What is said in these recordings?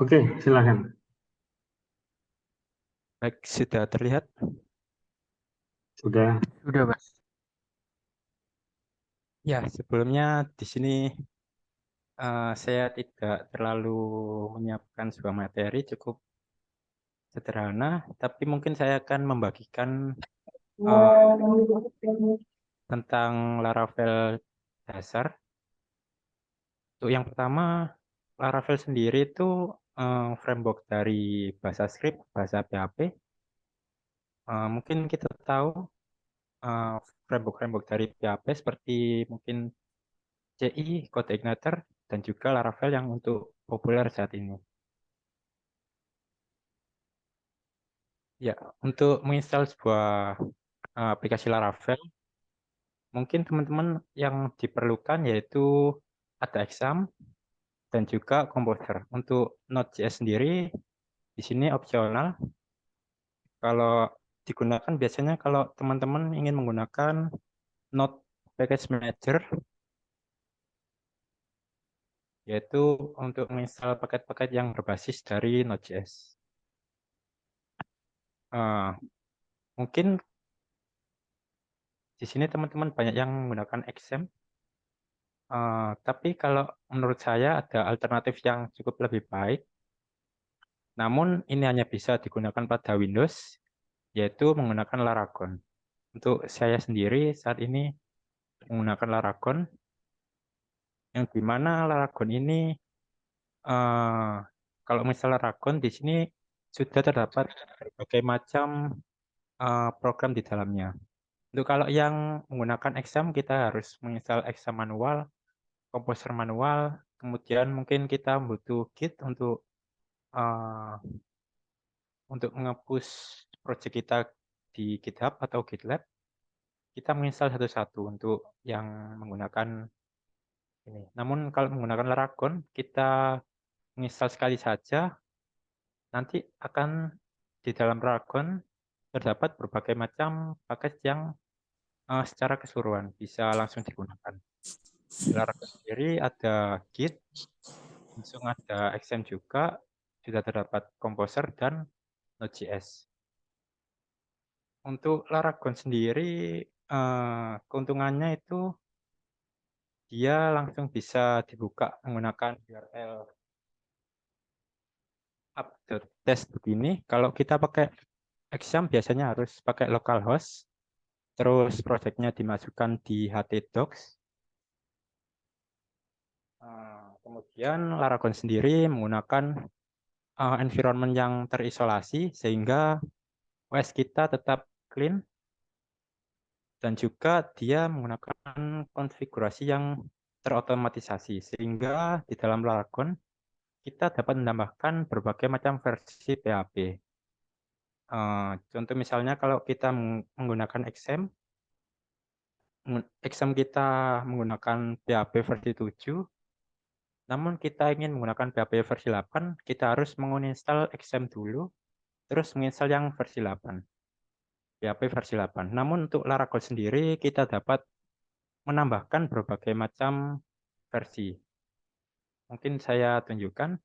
Oke, silakan. Baik, sudah terlihat? Sudah. Sudah, Mas. Ya, sebelumnya di sini saya tidak terlalu menyiapkan sebuah materi, cukup sederhana, tapi mungkin saya akan membagikan eh, tentang Laravel dasar. Untuk yang pertama, Laravel sendiri itu framework dari bahasa script, bahasa PHP. Mungkin kita tahu eh, framework-framework dari PHP seperti mungkin CI, CodeIgniter, dan juga Laravel yang untuk populer saat ini. Ya, untuk menginstal sebuah aplikasi Laravel, mungkin teman-teman yang diperlukan yaitu ada exam dan juga Composer. Untuk Node.js sendiri di sini opsional. Kalau digunakan biasanya kalau teman-teman ingin menggunakan Node Package Manager, yaitu untuk menginstal paket-paket yang berbasis dari Node.js. Eh, Mungkin di sini teman-teman banyak yang menggunakan exam. Tapi kalau menurut saya ada alternatif yang cukup lebih baik. Namun ini hanya bisa digunakan pada Windows, yaitu menggunakan Laragon. Untuk saya sendiri saat ini menggunakan Laragon, yang dimana Laragon ini, eh, kalau misalnya Laragon di sini sudah terdapat berbagai macam program di dalamnya. Untuk kalau yang menggunakan exam, kita harus menginstal exam manual, Composer manual, kemudian mungkin kita butuh Git uh, untuk nge-push project kita di GitHub atau GitLab. Kita menginstal satu-satu untuk yang menggunakan ini. Namun kalau menggunakan Laragon, kita menginstal sekali saja, nanti akan di dalam Laragon terdapat berbagai macam paket yang secara keseluruhan bisa langsung digunakan. Di Laragon sendiri ada Git, langsung ada XM juga, sudah terdapat Composer dan Node.js. Untuk Laragon sendiri, keuntungannya itu dia langsung bisa dibuka menggunakan URL up.test begini. Kalau kita pakai exam biasanya harus pakai localhost, terus projectnya dimasukkan di htdocs. Kemudian Laragon sendiri menggunakan environment yang terisolasi sehingga OS kita tetap clean dan juga dia menggunakan konfigurasi yang terotomatisasi sehingga di dalam Laragon kita dapat menambahkan berbagai macam versi PHP. Contoh misalnya kalau kita menggunakan XAMPP, XAMPP kita menggunakan PHP versi 7, namun kita ingin menggunakan PHP versi 8, kita harus menginstal XAMPP dulu, terus menginstal yang versi 8, PHP versi 8. Namun untuk Laravel sendiri kita dapat menambahkan berbagai macam versi. Mungkin saya tunjukkan.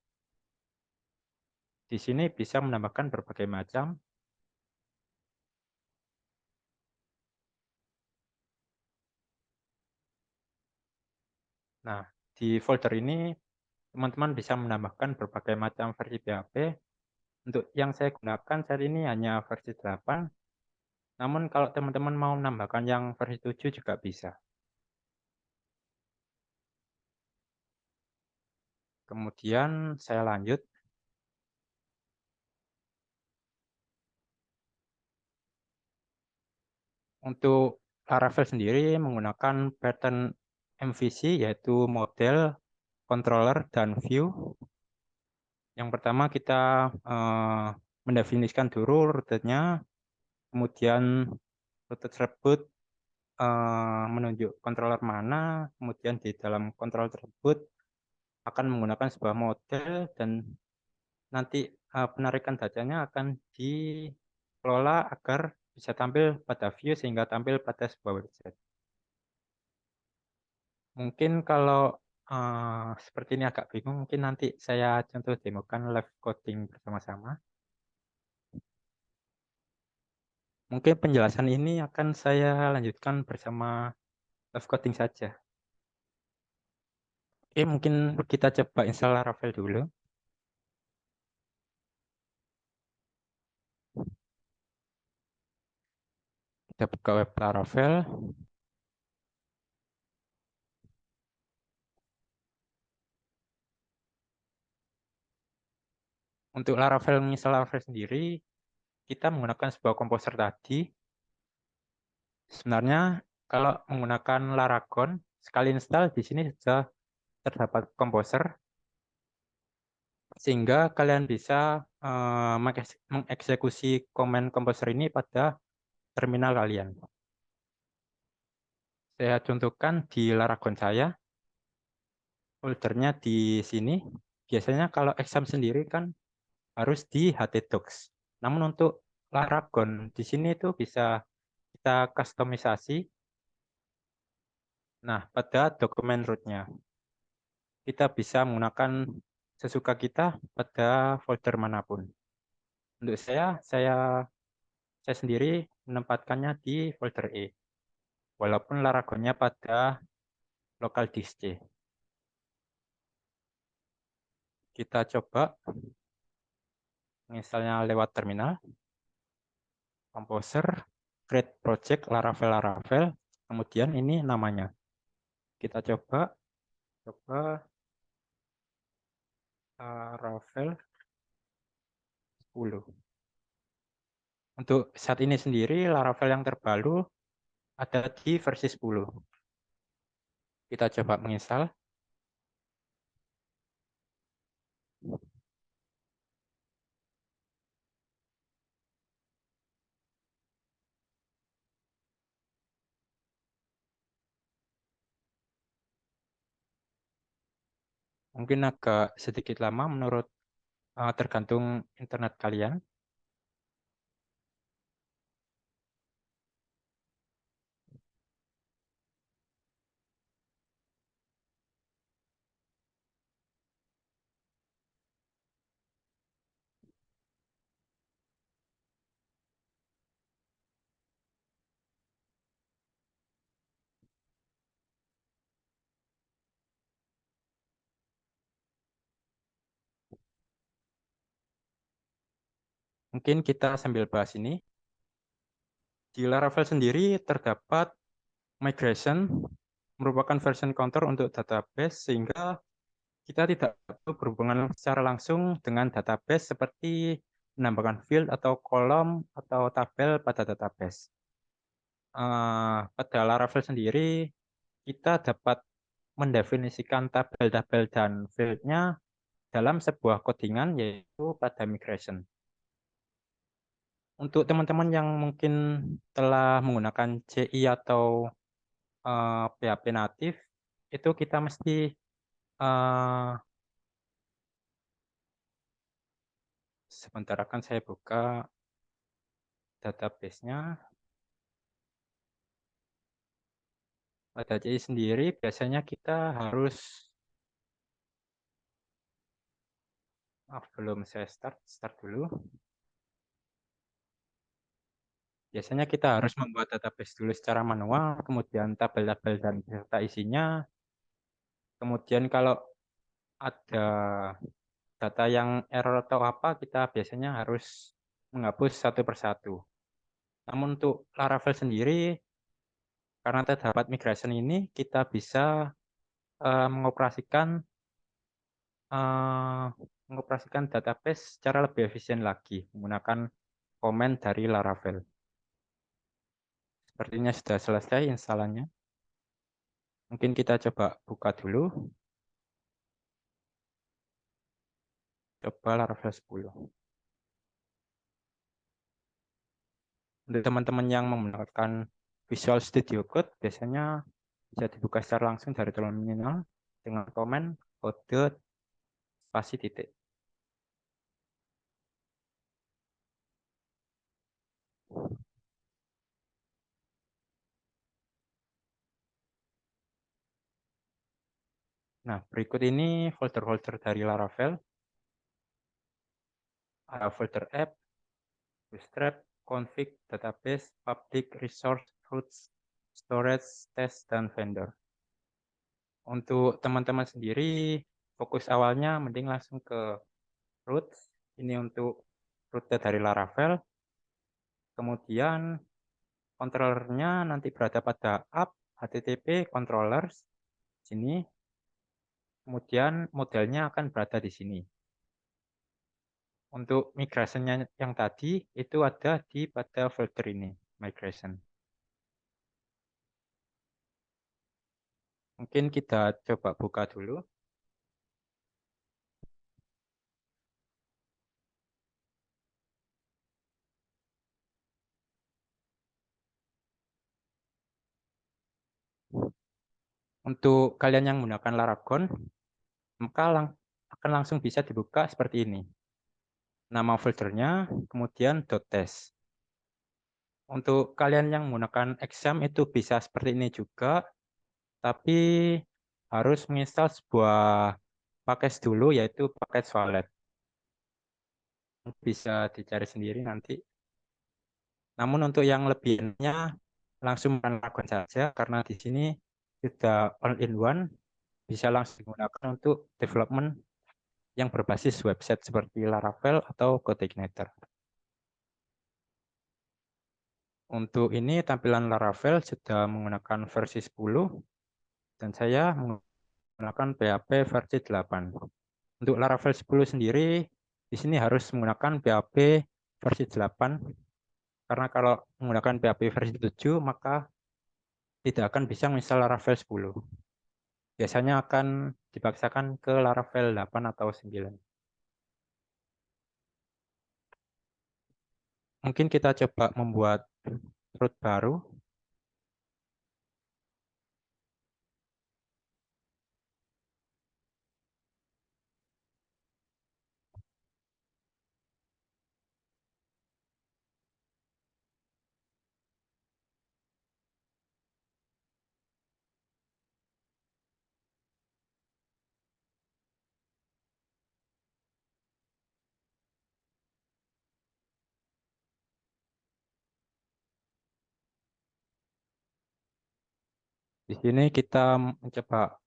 Di sini bisa menambahkan berbagai macam. Nah, di folder ini teman-teman bisa menambahkan berbagai macam versi PHP. Untuk yang saya gunakan saat ini hanya versi 8. Namun kalau teman-teman mau menambahkan yang versi 7 juga bisa. Kemudian saya lanjut. Untuk Laravel sendiri menggunakan pattern MVC yaitu model, controller, dan view. Yang pertama kita mendefinisikan dulu rutenya, kemudian rute tersebut menunjuk controller mana, kemudian di dalam controller tersebut akan menggunakan sebuah model dan nanti penarikan datanya akan dikelola agar bisa tampil pada view sehingga tampil pada sebuah website. Mungkin kalau Seperti ini agak bingung, mungkin nanti saya contoh demokan live coding bersama-sama. Mungkin penjelasan ini akan saya lanjutkan bersama live coding saja. Oke, mungkin kita coba install Laravel dulu. Kita buka web Laravel. Untuk Laravel, menginstal Laravel sendiri, kita menggunakan sebuah komposer tadi. Sebenarnya kalau menggunakan Laragon, sekali install di sini sudah terdapat komposer, sehingga kalian bisa mengeksekusi komen komposer ini pada terminal kalian. Saya contohkan di Laragon saya, foldernya di sini. Biasanya kalau exam sendiri kan harus di htdocs. Namun untuk Laragon di sini itu bisa kita kustomisasi. Nah, pada dokumen rootnya kita bisa menggunakan sesuka kita pada folder manapun. Untuk saya sendiri menempatkannya di folder E, walaupun Laragonnya pada local disk C. Kita coba misalnya lewat terminal, composer, create project Laravel, kemudian ini namanya. Kita coba Laravel 10. Untuk saat ini sendiri, Laravel yang terbaru ada di versi 10. Kita coba menginstal. Mungkin agak sedikit lama menurut tergantung internet kalian. Mungkin kita sambil bahas ini. Di Laravel sendiri terdapat migration merupakan version counter untuk database sehingga kita tidak perlu berhubungan secara langsung dengan database seperti menambahkan field atau kolom atau tabel pada database. Pada Laravel sendiri kita dapat mendefinisikan tabel-tabel dan field-nya dalam sebuah codingan yaitu pada migration. Untuk teman-teman yang mungkin telah menggunakan CI atau PHP natif, itu kita mesti eh, sebentar akan saya buka database-nya. Pada CI sendiri biasanya kita harus belum saya start dulu. Biasanya kita harus membuat database dulu secara manual, kemudian tabel-tabel dan beserta isinya. Kemudian kalau ada data yang error atau apa, kita biasanya harus menghapus satu persatu. Namun untuk Laravel sendiri, karena terdapat migration ini, kita bisa mengoperasikan eh, mengoperasikan database secara lebih efisien lagi menggunakan komen dari Laravel. Sepertinya sudah selesai instalannya. Mungkin kita coba buka dulu. Coba Laravel 10. Untuk teman-teman yang menggunakan Visual Studio Code, biasanya bisa dibuka secara langsung dari terminal dengan komen kode spasi titik. Nah, berikut ini folder-folder dari Laravel. Ada folder app, bootstrap, config, database, public, resource, roots, storage, test, dan vendor. Untuk teman-teman sendiri, fokus awalnya mending langsung ke roots. Ini untuk root dari Laravel. Kemudian controllernya nanti berada pada app, HTTP, controllers. Sini. Kemudian modelnya akan berada di sini. Untuk migrasinya yang tadi itu ada di pada folder ini, migration. Mungkin kita coba buka dulu. Untuk kalian yang menggunakan Laragon, maka akan langsung bisa dibuka seperti ini. Nama foldernya, kemudian .test. Untuk kalian yang menggunakan exam itu bisa seperti ini juga, tapi harus menginstal sebuah package dulu, yaitu package Valet. Bisa dicari sendiri nanti. Namun untuk yang lebihnya langsung melakukan saja, karena di sini sudah all-in-one, bisa langsung digunakan untuk development yang berbasis website seperti Laravel atau CodeIgniter. Untuk ini tampilan Laravel sudah menggunakan versi 10 dan saya menggunakan PHP versi 8. Untuk Laravel 10 sendiri di sini harus menggunakan PHP versi 8 karena kalau menggunakan PHP versi 7 maka tidak akan bisa menginstal Laravel 10. Biasanya akan dipaksakan ke Laravel 8 atau 9. Mungkin kita coba membuat root baru. Di sini kita mencoba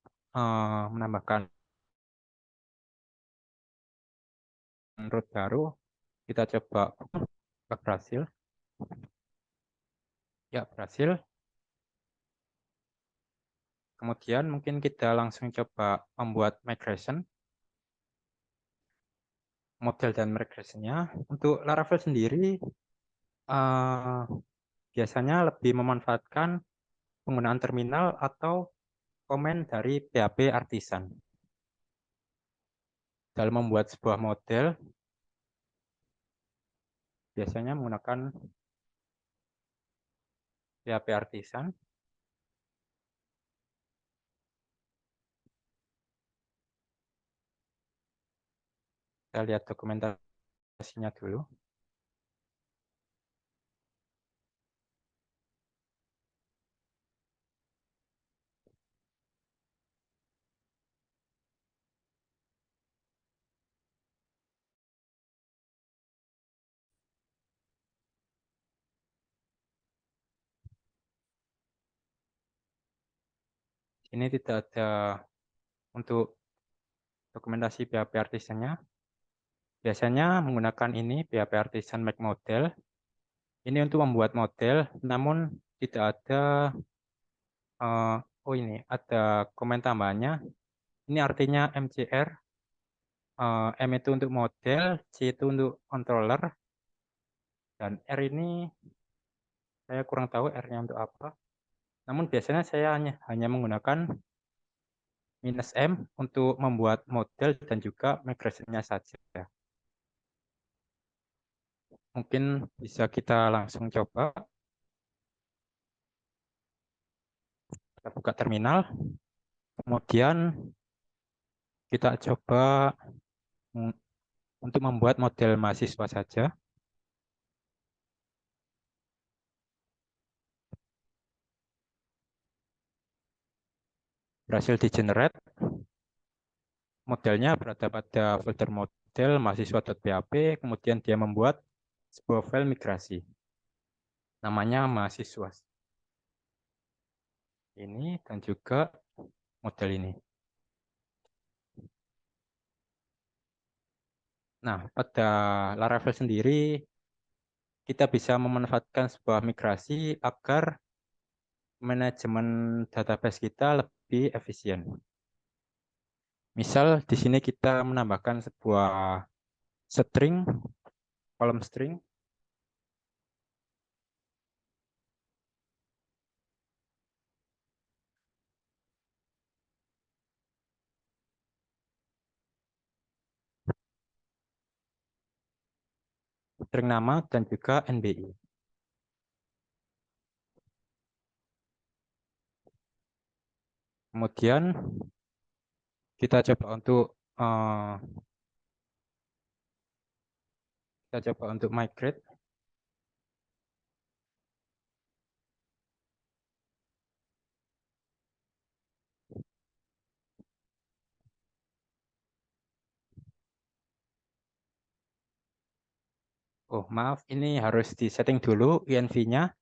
menambahkan root baru. Kita coba berhasil. Ya, berhasil. Kemudian mungkin kita langsung coba membuat migration. Model dan migrationnya. Untuk Laravel sendiri, eh, biasanya lebih memanfaatkan penggunaan terminal atau komen dari PHP Artisan. Dalam membuat sebuah model, biasanya menggunakan PHP Artisan. Kita lihat dokumentasinya dulu. Ini tidak ada untuk dokumentasi PHP Artisannya. Biasanya menggunakan ini PHP Artisan Make Model. Ini untuk membuat model, namun tidak ada oh ini ada komen tambahannya. Ini artinya MCR. M itu untuk model, C itu untuk controller, dan R ini saya kurang tahu R-nya untuk apa. Namun biasanya saya hanya menggunakan -M untuk membuat model dan juga migration-nya saja. Mungkin bisa kita langsung coba. Kita buka terminal, kemudian kita coba untuk membuat model mahasiswa saja. Berhasil di generate. Modelnya berada pada folder model mahasiswa.php, kemudian dia membuat sebuah file migrasi. Namanya mahasiswa. Ini dan juga model ini. Nah, pada Laravel sendiri, kita bisa memanfaatkan sebuah migrasi agar manajemen database kita lebih efisien. Misal di sini kita menambahkan sebuah string, kolom string. String nama dan juga NBI. Kemudian kita coba untuk eh, migrate. Oh, maaf, ini harus disetting dulu env-nya.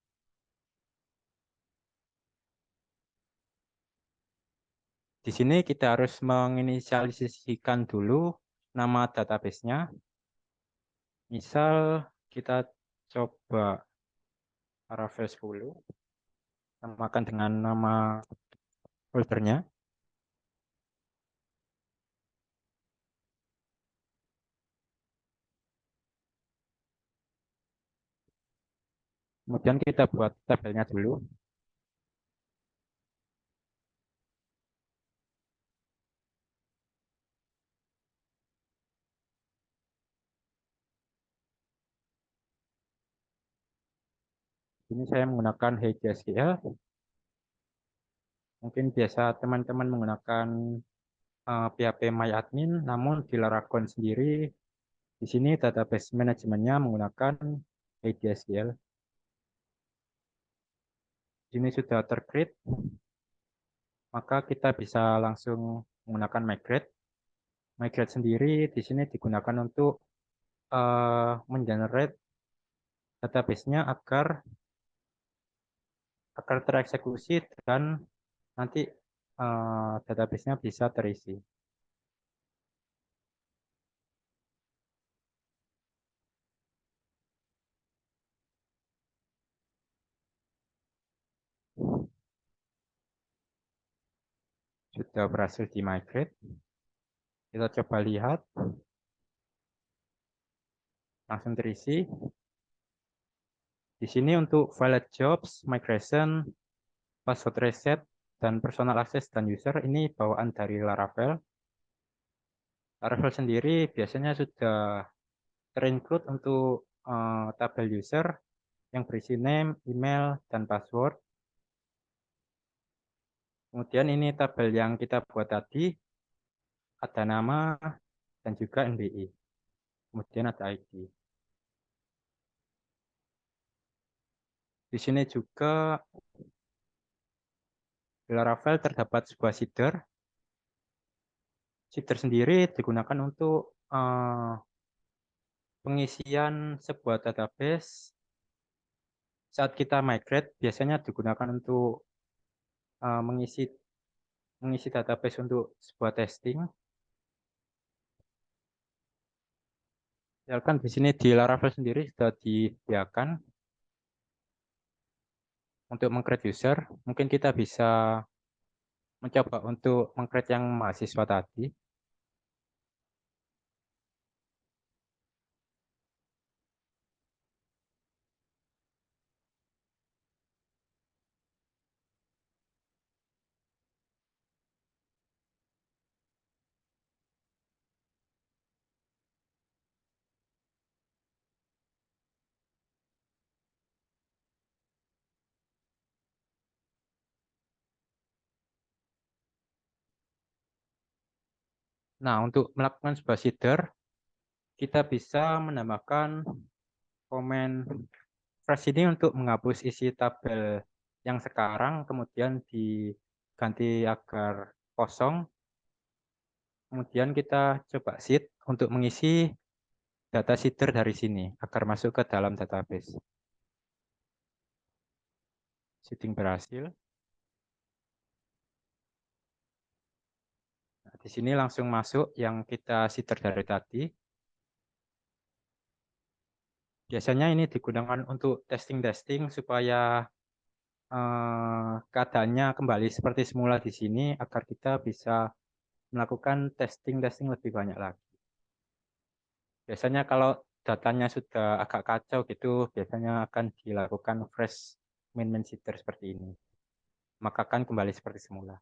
Di sini kita harus menginisialisasikan dulu nama database-nya. Misal kita coba Laravel 10, namakan dengan nama foldernya. Kemudian kita buat tabelnya dulu. Ini saya menggunakan HTSQL. Mungkin biasa teman-teman menggunakan PHP MyAdmin, namun di Laravel sendiri, di sini database manajemennya menggunakan HTSQL. Ini sudah tercreate, maka kita bisa langsung menggunakan migrate. Migrate sendiri di sini digunakan untuk mengenerate database-nya agar tereksekusi dan nanti database-nya bisa terisi. Sudah berhasil di migrate. Kita coba lihat, langsung terisi. Di sini untuk file jobs, migration, password reset, dan personal access dan user ini bawaan dari Laravel. Laravel sendiri biasanya sudah terinclude untuk tabel user yang berisi name, email, dan password. Kemudian ini tabel yang kita buat tadi, ada nama dan juga NBI. Kemudian ada ID. Di sini juga di Laravel terdapat sebuah seeder. Seeder sendiri digunakan untuk pengisian sebuah database. Saat kita migrate, biasanya digunakan untuk mengisi database untuk sebuah testing. Misalkan di sini di Laravel sendiri sudah disediakan untuk meng-create user. Mungkin kita bisa mencoba untuk meng-create yang mahasiswa tadi. Nah, untuk melakukan sebuah seeder, kita bisa menambahkan komen fresh ini untuk menghapus isi tabel yang sekarang, kemudian diganti agar kosong. Kemudian kita coba sheet untuk mengisi data seeder dari sini agar masuk ke dalam database. Seeding berhasil. Nah, di sini langsung masuk yang kita seeder dari tadi. Biasanya ini digunakan untuk testing-testing supaya keadaannya kembali seperti semula di sini agar kita bisa melakukan testing-testing lebih banyak lagi. Biasanya kalau datanya sudah agak kacau gitu, biasanya akan dilakukan fresh main seeder seperti ini. Maka akan kembali seperti semula.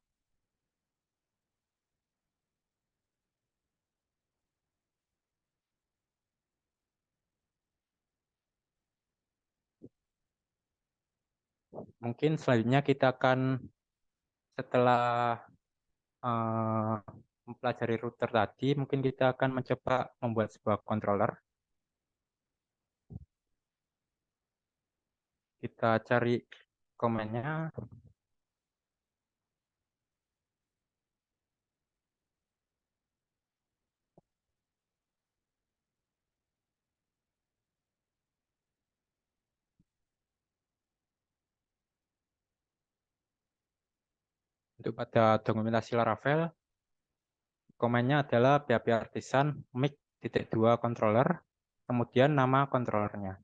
Mungkin selanjutnya kita akan setelah mempelajari router tadi, mungkin kita akan mencoba membuat sebuah controller. Kita cari komennya. Untuk pada dokumentasi Laravel, komennya adalah PHP Artisan mic.2 controller, kemudian nama controllernya.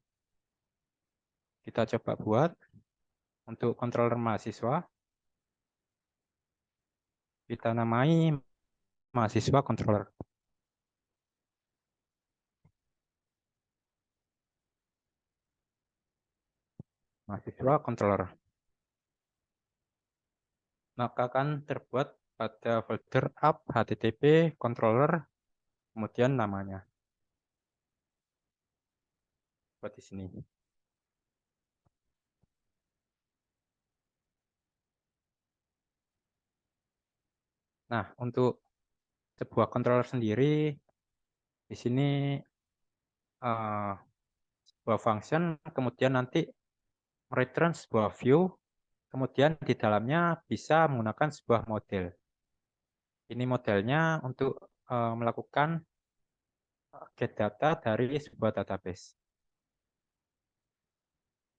Kita coba buat untuk controller mahasiswa. Kita namai mahasiswa controller. Mahasiswa controller. Maka akan terbuat pada folder app http controller, kemudian namanya. Buat di sini. Nah, untuk sebuah controller sendiri, di sini uh, sebuah function, kemudian nanti return sebuah view, kemudian di dalamnya bisa menggunakan sebuah model. Ini modelnya untuk melakukan get data dari sebuah database.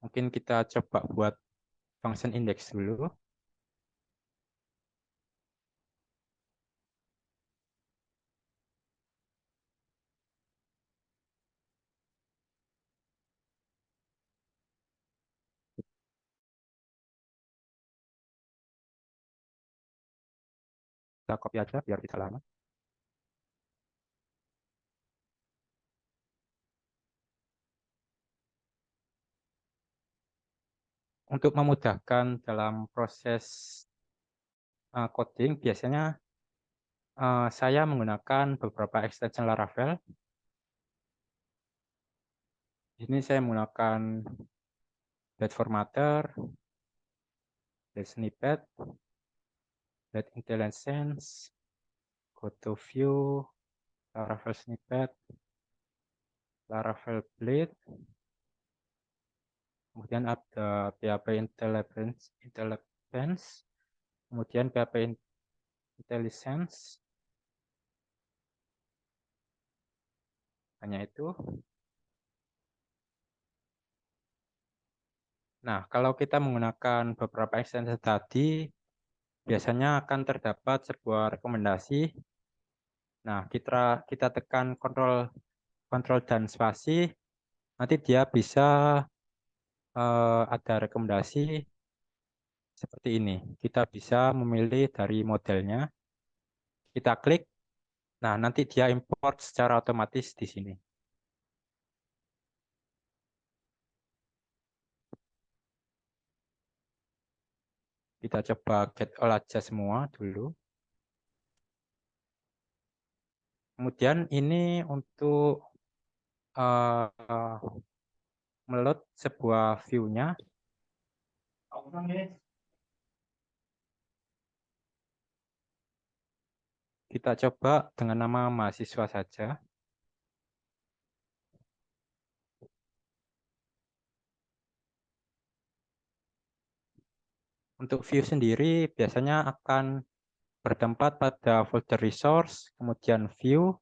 Mungkin kita coba buat function index dulu. Kita copy aja biar tidak lama. Untuk memudahkan dalam proses coding, biasanya saya menggunakan beberapa extension Laravel. Di sini saya menggunakan Blade Formatter, Blade Snippet, Blade IntelliSense, GoToView, Laravel Snippet, Laravel Blade, kemudian ada PHP IntelliSense, kemudian PHP IntelliSense, hanya itu. Nah, kalau kita menggunakan beberapa extension tadi, biasanya akan terdapat sebuah rekomendasi. Nah, kita tekan kontrol dan spasi, nanti dia bisa ada rekomendasi seperti ini. Kita bisa memilih dari modelnya. Kita klik. Nah, nanti dia import secara otomatis di sini. Kita coba get all aja semua dulu. Kemudian ini untuk meload sebuah view-nya. Kita coba dengan nama mahasiswa saja. Untuk view sendiri biasanya akan bertempat pada folder resource, kemudian view.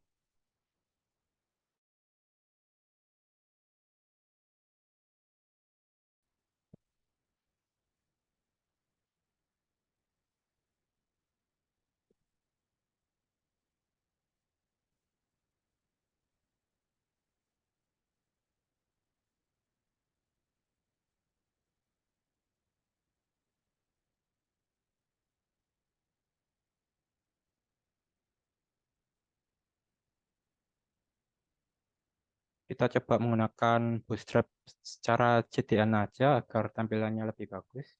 Kita coba menggunakan Bootstrap secara CDN aja agar tampilannya lebih bagus.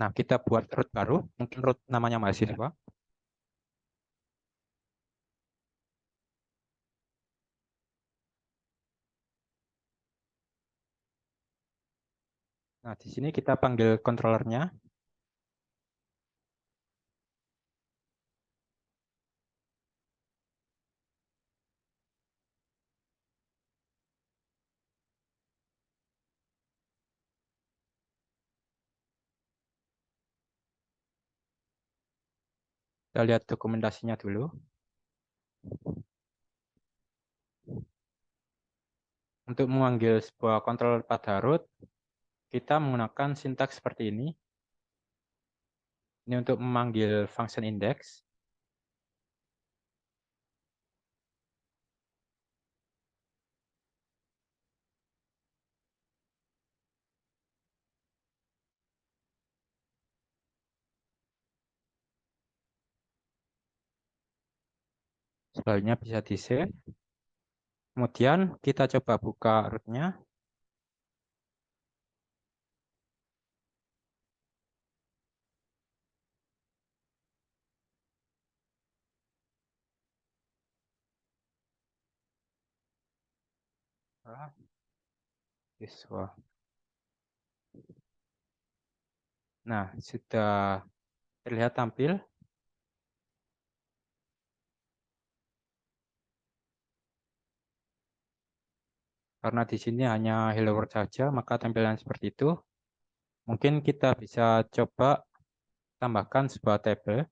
Nah, kita buat root baru, mungkin root namanya mahasiswa. Nah, di sini kita panggil controllernya. Kita lihat dokumentasinya dulu. Untuk memanggil sebuah controller pada root, kita menggunakan sintaks seperti ini. Ini untuk memanggil function index. Selanjutnya bisa di save. Kemudian kita coba buka rootnya. Siswa. Nah, sudah terlihat tampil. Karena di sini hanya hello world saja, maka tampilan seperti itu. Mungkin kita bisa coba tambahkan sebuah tabel.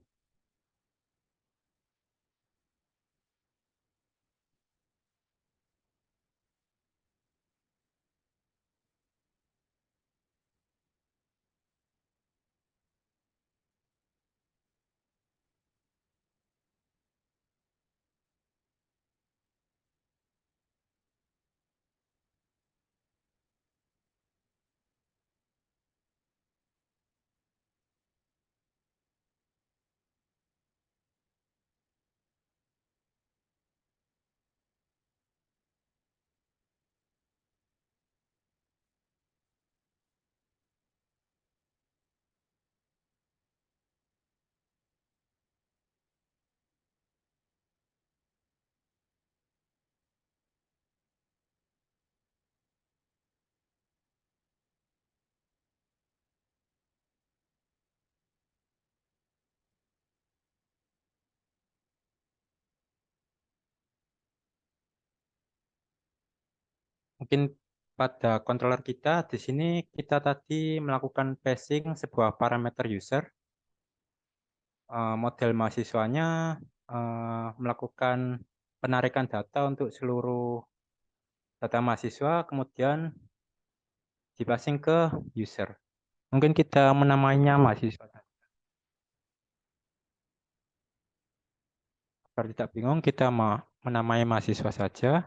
Mungkin pada controller kita di sini kita tadi melakukan passing sebuah parameter user. Model mahasiswanya melakukan penarikan data untuk seluruh data mahasiswa, kemudian dipassing ke user. Mungkin kita menamainya mahasiswa. Agar tidak bingung, kita menamai mahasiswa saja.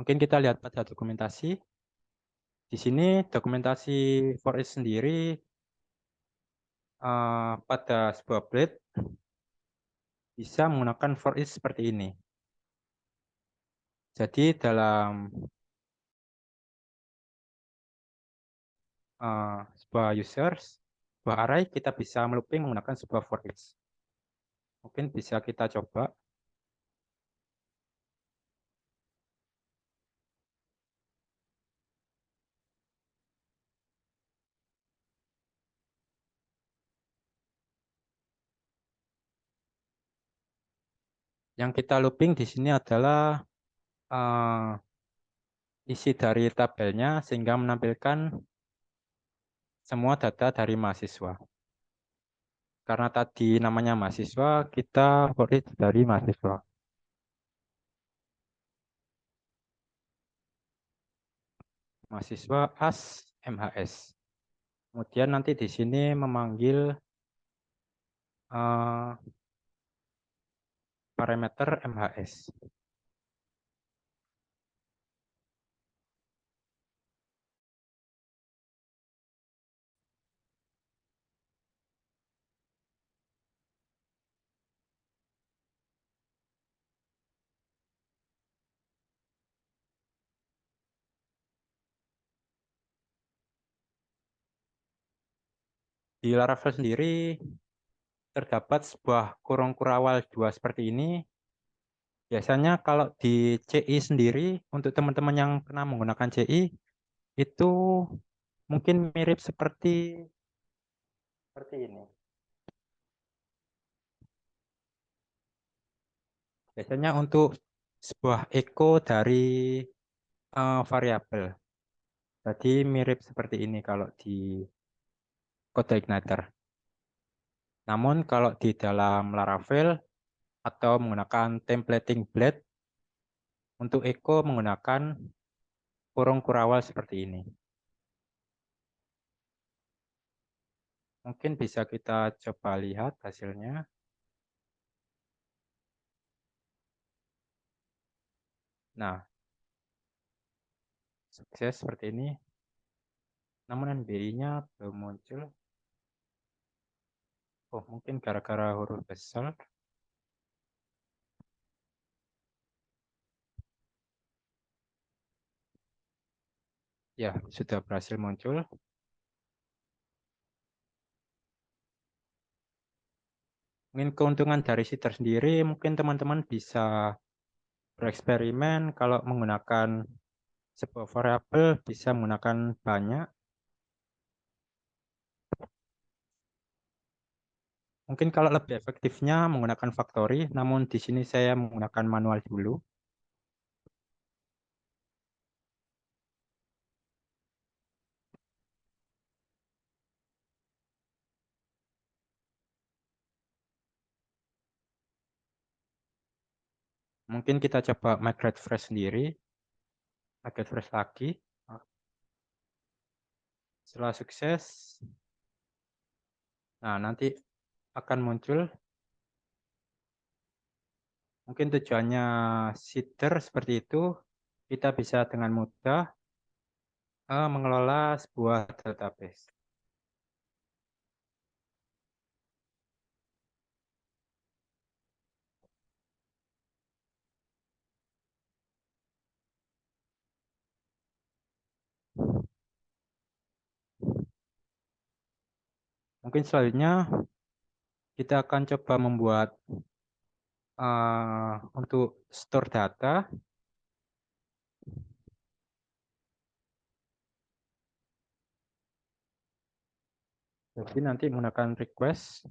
Mungkin kita lihat pada dokumentasi. Di sini dokumentasi for each sendiri pada sebuah blade bisa menggunakan for each seperti ini. Jadi dalam sebuah users, sebuah array kita bisa melooping menggunakan sebuah for each. Mungkin bisa kita coba. Yang kita looping di sini adalah isi dari tabelnya sehingga menampilkan semua data dari mahasiswa. Karena tadi namanya mahasiswa, kita for each dari mahasiswa. Mahasiswa as MHS. Kemudian nanti di sini memanggil parameter MHS. Di Laravel sendiri terdapat sebuah kurung kurawal 2 seperti ini. Biasanya kalau di CI sendiri, untuk teman-teman yang pernah menggunakan CI, itu mungkin mirip seperti ini. Biasanya untuk sebuah echo dari variabel. Jadi mirip seperti ini kalau di kode igniter. Namun kalau di dalam Laravel atau menggunakan templating blade, untuk echo menggunakan kurung kurawal seperti ini. Mungkin bisa kita coba lihat hasilnya. Nah, sukses seperti ini. Namun NBI-nya belum muncul. Oh, mungkin gara-gara huruf besar. Ya, sudah berhasil muncul. Mungkin keuntungan dari Seeder sendiri, mungkin teman-teman bisa bereksperimen kalau menggunakan sebuah variabel bisa menggunakan banyak. Mungkin kalau lebih efektifnya menggunakan factory, namun di sini saya menggunakan manual dulu. Mungkin kita coba migrate fresh sendiri. Migrate fresh lagi. Setelah sukses, nah nanti akan muncul. Mungkin tujuannya Seeder seperti itu. Kita bisa dengan mudah mengelola sebuah database. Mungkin selanjutnya kita akan coba membuat untuk store data. Jadi nanti menggunakan request.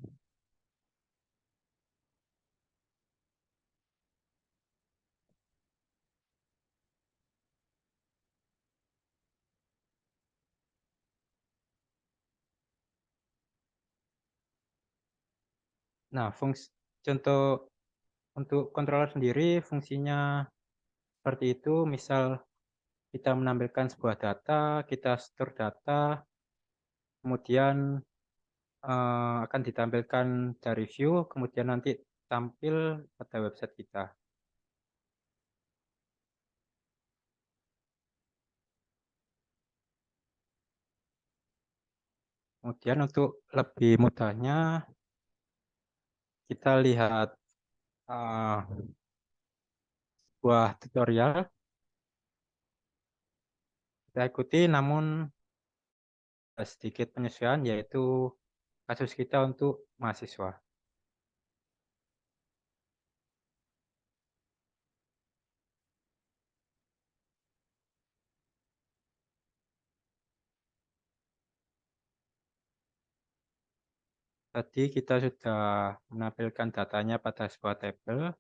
Nah, contoh untuk controller sendiri fungsinya seperti itu. Misal kita menampilkan sebuah data, kita store data, kemudian akan ditampilkan dari view, kemudian nanti tampil pada website kita. Kemudian untuk lebih mudahnya kita lihat uh, sebuah tutorial kita ikuti, namun sedikit penyesuaian yaitu kasus kita untuk mahasiswa. Tadi kita sudah menampilkan datanya pada sebuah tabel.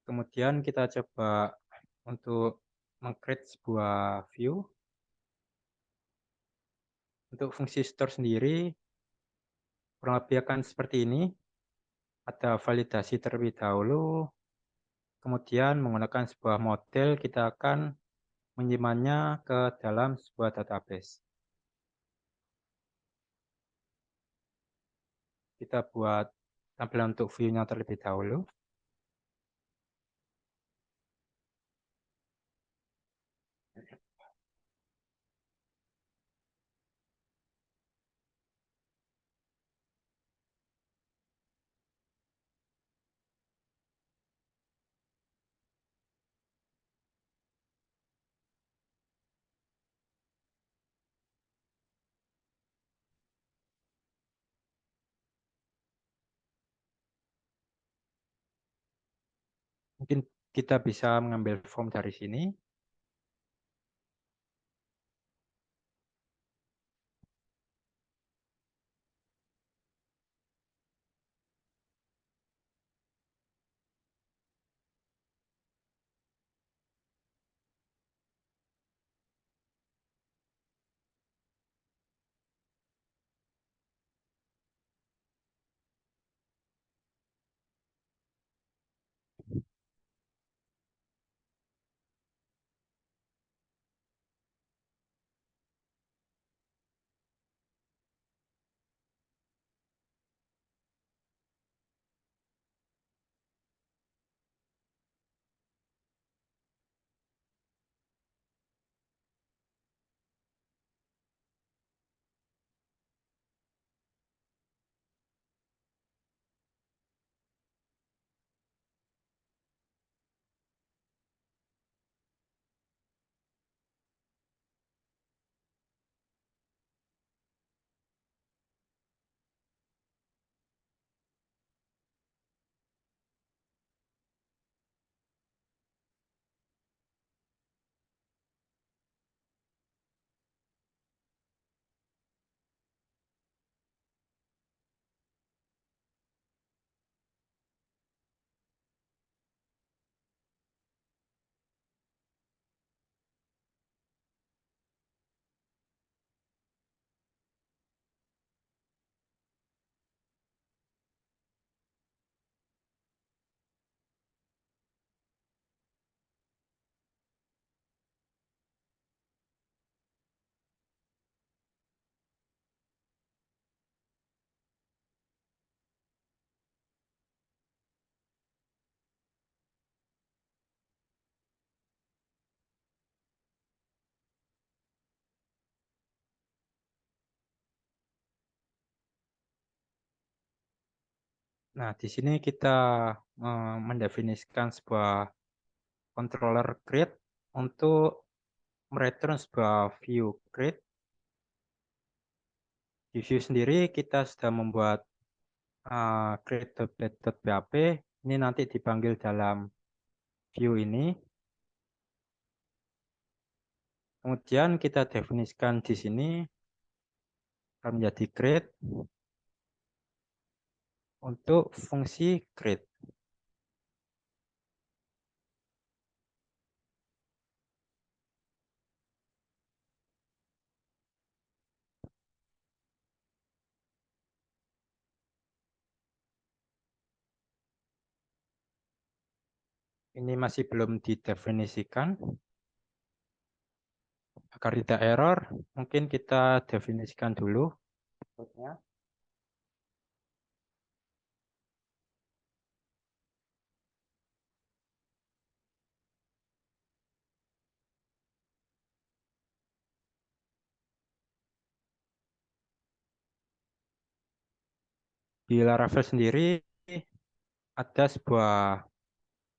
Kemudian kita coba untuk meng-create sebuah view. Untuk fungsi store sendiri kurang lebih akan seperti ini. Ada validasi terlebih dahulu. Kemudian menggunakan sebuah model kita akan menyimpannya ke dalam sebuah database. Kita buat tampilan untuk view-nya terlebih dahulu. Mungkin kita bisa mengambil form dari sini. Nah, di sini kita mendefinisikan sebuah controller create untuk mereturn sebuah view create. Di view sendiri kita sudah membuat create.blade.php. Ini nanti dipanggil dalam view ini. Kemudian kita definisikan di sini akan menjadi create untuk fungsi create. Ini masih belum didefinisikan. Agar tidak error, mungkin kita definisikan dulu. Di Laravel sendiri ada sebuah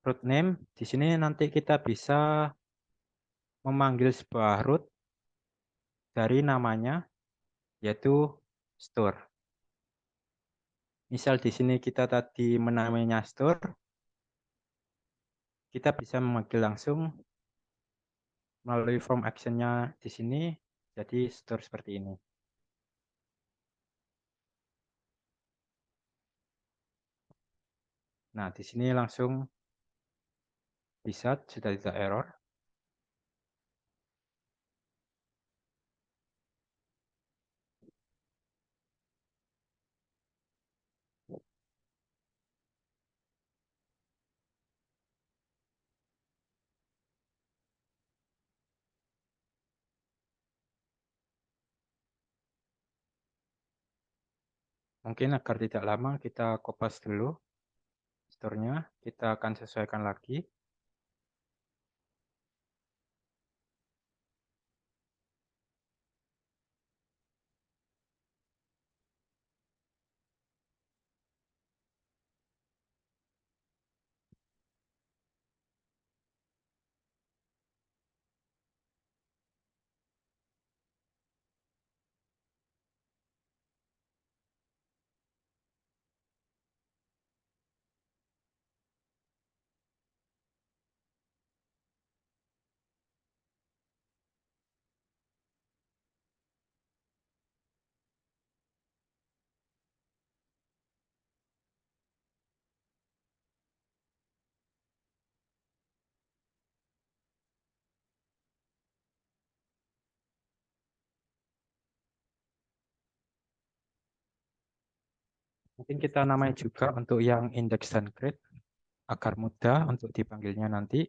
root name. Di sini nanti kita bisa memanggil sebuah root dari namanya, yaitu store. Misal di sini kita tadi menamainya store, kita bisa memanggil langsung melalui form action-nya di sini, jadi store seperti ini. Nah, di sini langsung bisa, sudah tidak error. Mungkin agar tidak lama, kita kopas dulu store-nya. Kita akan sesuaikan lagi. Mungkin kita namai juga untuk yang index dan grade, agar mudah untuk dipanggilnya nanti.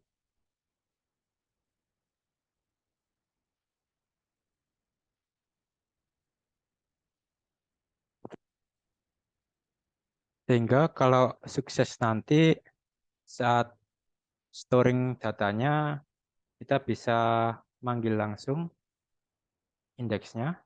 Sehingga kalau sukses nanti saat storing datanya, kita bisa manggil langsung indeksnya.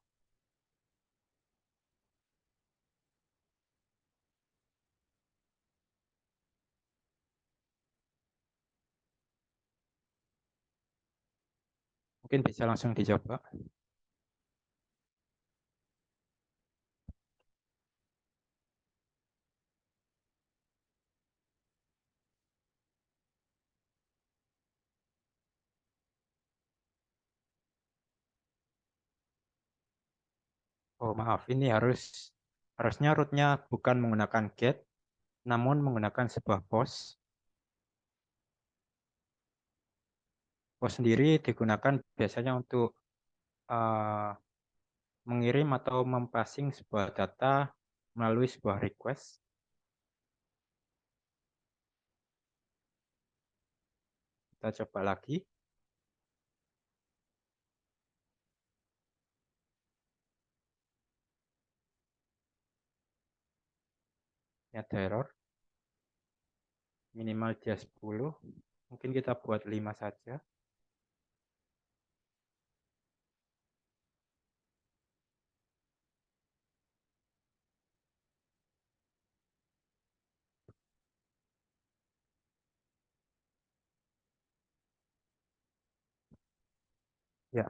Mungkin bisa langsung dicoba. Oh maaf, ini harusnya rootnya bukan menggunakan get, namun menggunakan sebuah post. Post sendiri digunakan biasanya untuk uh, mengirim atau mempassing sebuah data melalui sebuah request. Kita coba lagi. Ini ada error. Minimal dia 10. Mungkin kita buat 5 saja. Ya,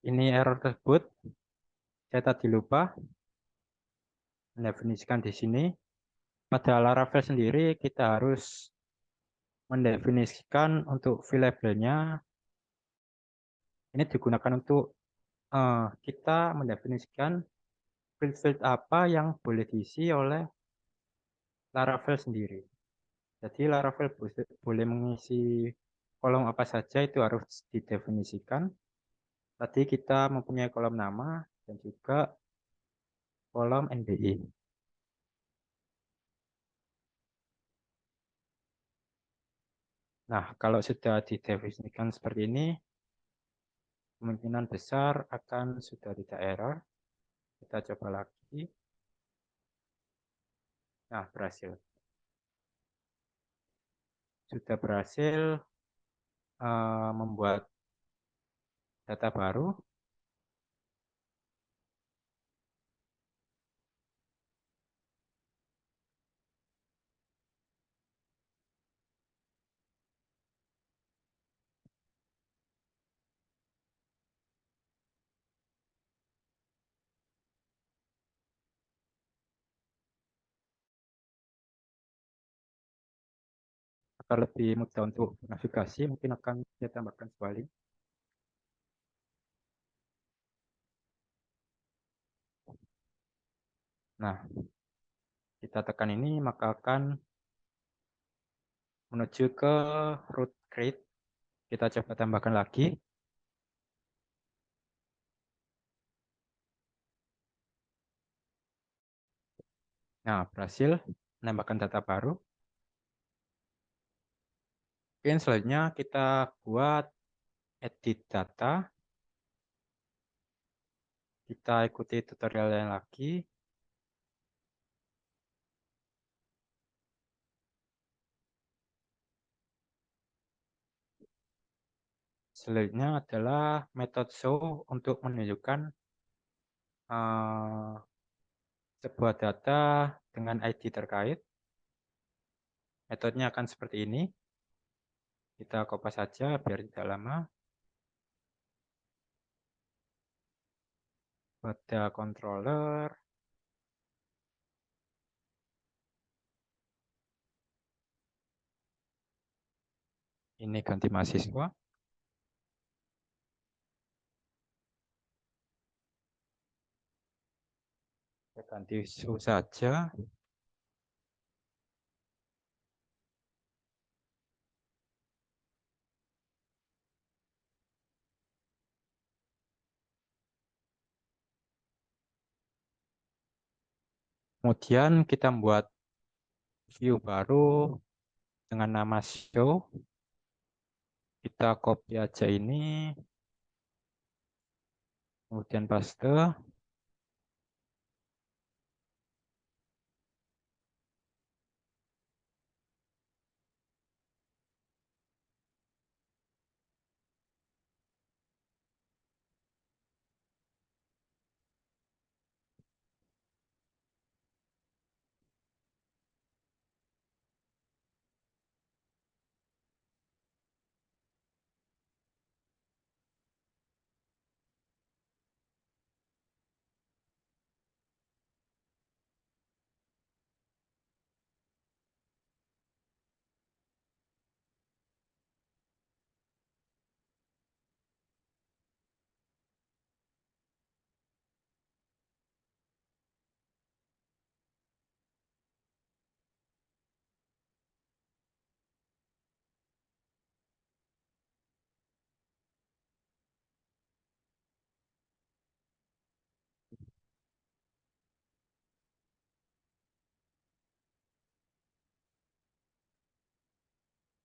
ini error tersebut. Saya tadi lupa mendefinisikan di sini. Pada Laravel sendiri kita harus mendefinisikan untuk variable-nya. Ini digunakan untuk kita mendefinisikan field-field apa yang boleh diisi oleh Laravel sendiri. Jadi Laravel boleh mengisi kolom apa saja, itu harus didefinisikan. Tadi kita mempunyai kolom nama dan juga kolom NBI. Nah, kalau sudah didefinisikan seperti ini, kemungkinan besar akan sudah tidak error. Kita coba lagi. Nah, berhasil. Sudah berhasil membuat data baru. agar lebih mudah untuk navigasi, mungkin akan saya tambahkan sebuah link. Nah, kita tekan ini maka akan menuju ke root create. Kita coba tambahkan lagi. Nah, berhasil menambahkan data baru. Oke, selanjutnya kita buat edit data. Kita ikuti tutorial yang lagi. Selanjutnya adalah metode show untuk menunjukkan sebuah data dengan ID terkait. Metodenya akan seperti ini. Kita copy saja biar tidak lama. Pada controller. Ini ganti mahasiswa. Kita ganti show saja. Kemudian kita membuat view baru dengan nama show. Kita copy aja ini. Kemudian paste.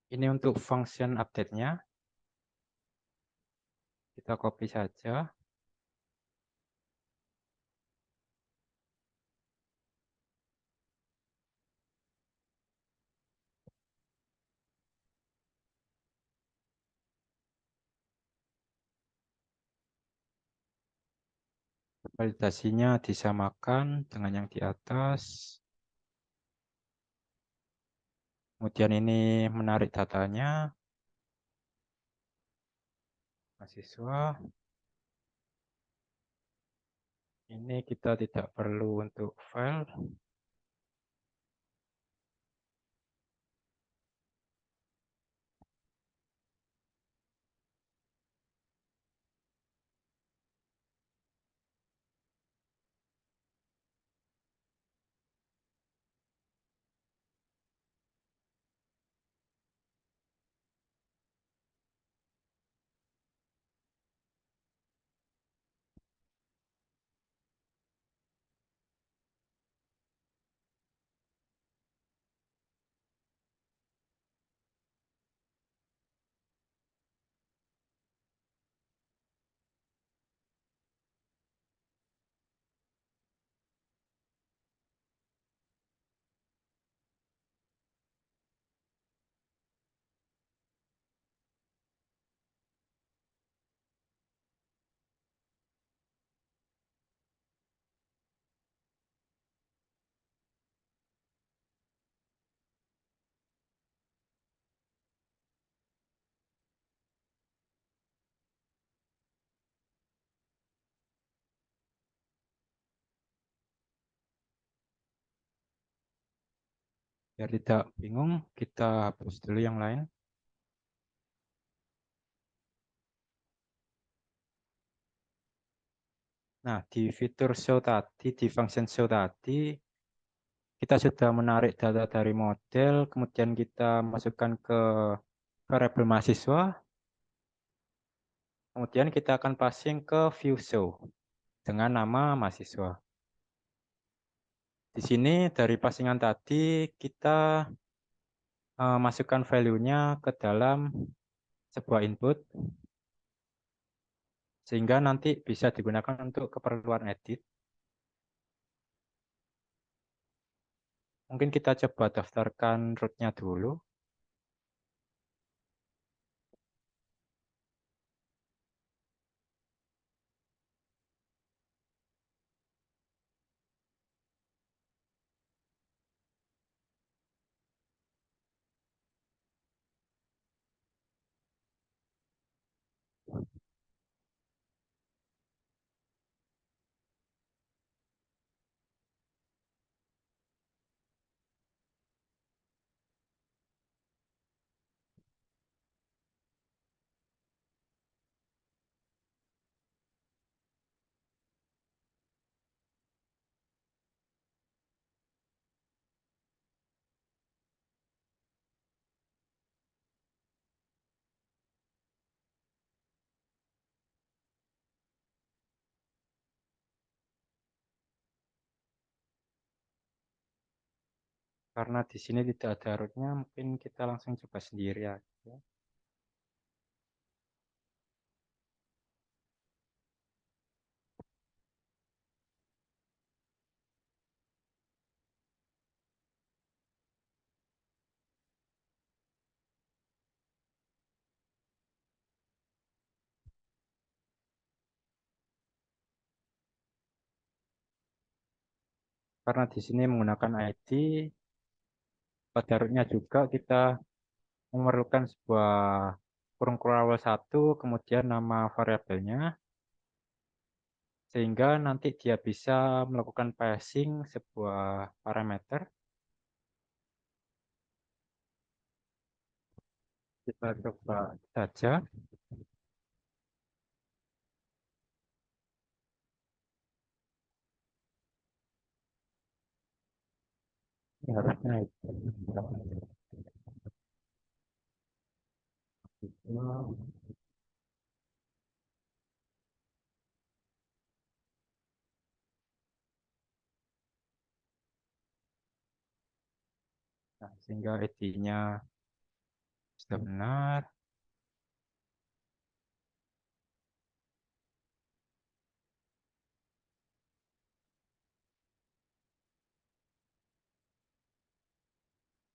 Ini untuk function update-nya. Kita copy saja. Validasinya disamakan dengan yang di atas. Kemudian ini menarik datanya. Mahasiswa. Ini kita tidak perlu untuk file. Biar tidak bingung, kita hapus dulu yang lain. Nah, di fitur show tadi, di function show tadi, kita sudah menarik data dari model, kemudian kita masukkan ke variabel mahasiswa, kemudian kita akan passing ke view show dengan nama mahasiswa. Di sini dari passingan tadi kita masukkan value-nya ke dalam sebuah input sehingga nanti bisa digunakan untuk keperluan edit. Mungkin kita coba daftarkan root-nya dulu. Karena di sini tidak ada root-nya, mungkin kita langsung coba sendiri aja. Karena di sini menggunakan ID, pada root-nya juga kita memerlukan sebuah kurung kurangwal satu, kemudian nama variabelnya, sehingga nanti dia bisa melakukan passing sebuah parameter. Kita coba saja. Ini harusnya itu. Nah, sehingga ID-nya sudah benar.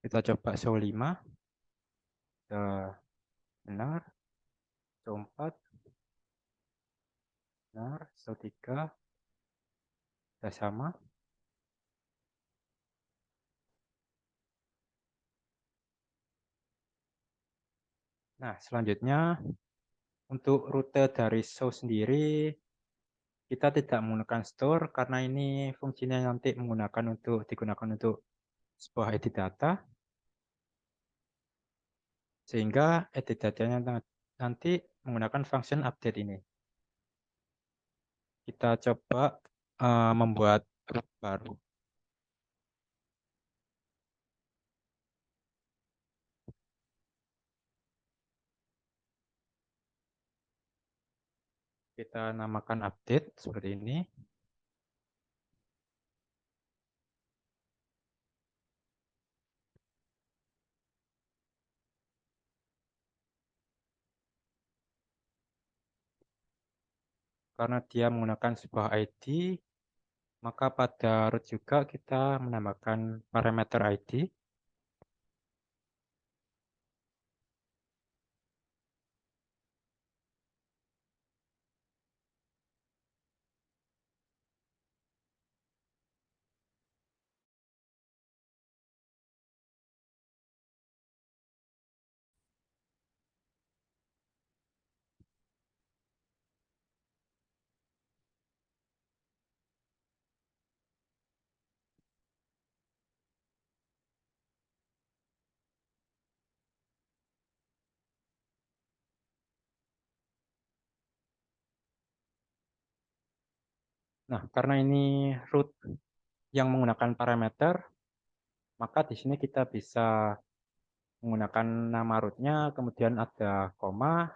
Kita coba show 5. Sudah benar. Show 4. Benar. Show 3. Sudah sama. Nah, selanjutnya untuk rute dari show sendiri, kita tidak menggunakan store karena ini fungsinya nanti digunakan untuk sebuah edit data, sehingga edit datanya nanti menggunakan function update ini. Kita coba membuat root baru. Kita namakan update seperti ini. Karena dia menggunakan sebuah ID, maka pada root juga kita menambahkan parameter ID. Nah, karena ini root yang menggunakan parameter, maka di sini kita bisa menggunakan nama rootnya, kemudian ada koma,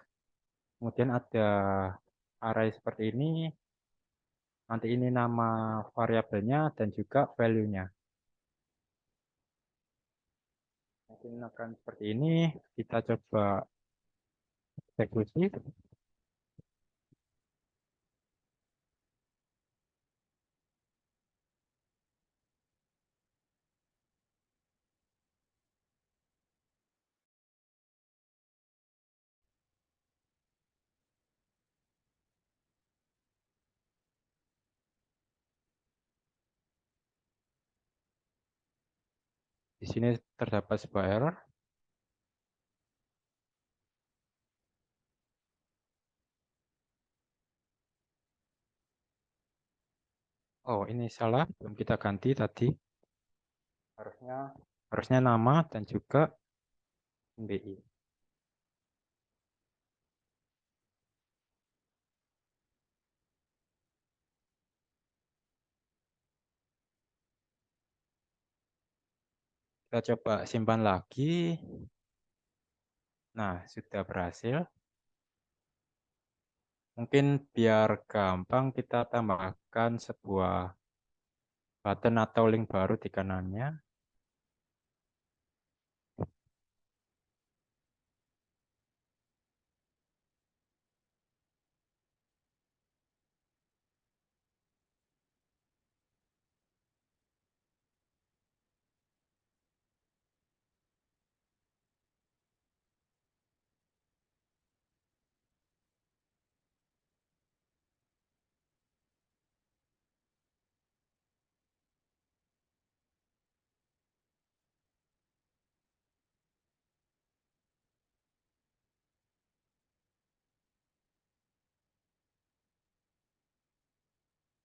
kemudian ada array seperti ini, nanti ini nama variabelnya dan juga value-nya. Mungkin akan seperti ini, kita coba eksekusi. Di sini terdapat sebuah error. Oh, ini salah, belum kita ganti tadi. Harusnya harusnya nama dan juga MBI. Kita coba simpan lagi. Nah, sudah berhasil. Mungkin biar gampang kita tambahkan sebuah button atau link baru di kanannya.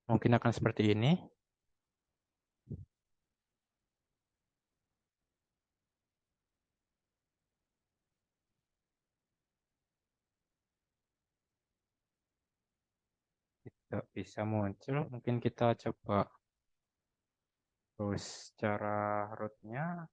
Mungkin akan seperti ini. Tidak bisa muncul. Mungkin kita coba terus cara rootnya.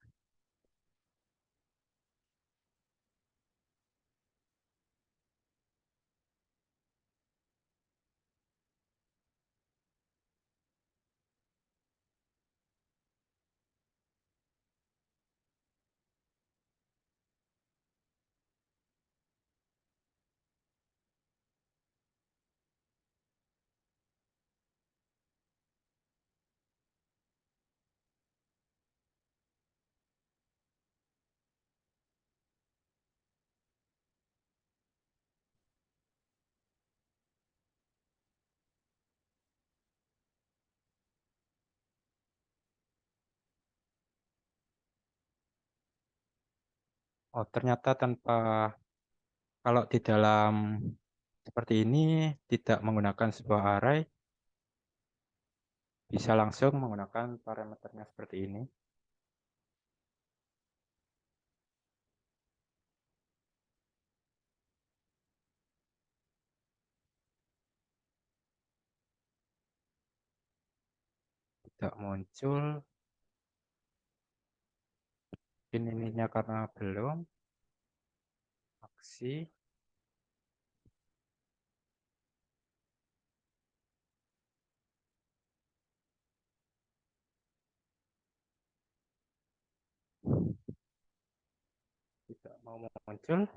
Oh, ternyata tanpa kalau di dalam seperti ini tidak menggunakan sebuah array, bisa langsung menggunakan parameternya seperti ini. Tidak muncul. Mungkin ininya karena belum. Aksi. Tidak mau muncul.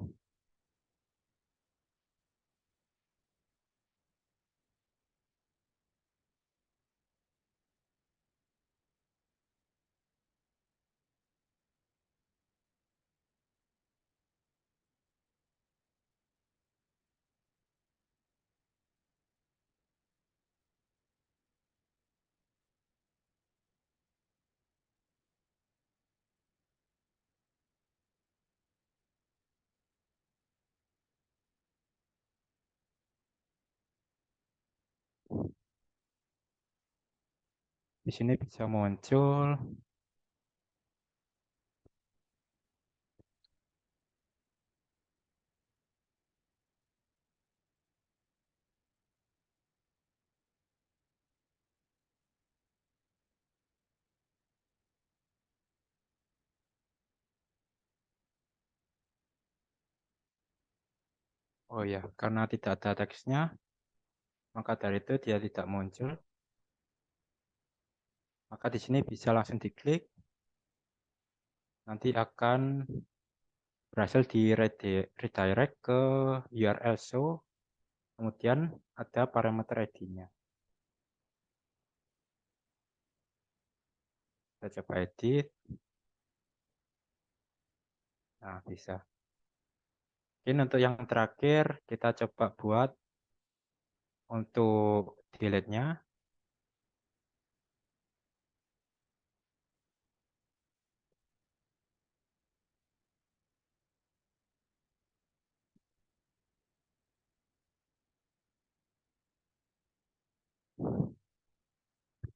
Di sini bisa muncul. Oh ya, karena tidak ada teksnya, maka dari itu dia tidak muncul. Maka di sini bisa langsung diklik, nanti akan berhasil di redirect ke URL show, kemudian ada parameter ID-nya. Kita coba edit. Nah, bisa. Mungkin untuk yang terakhir, kita coba buat untuk delete-nya.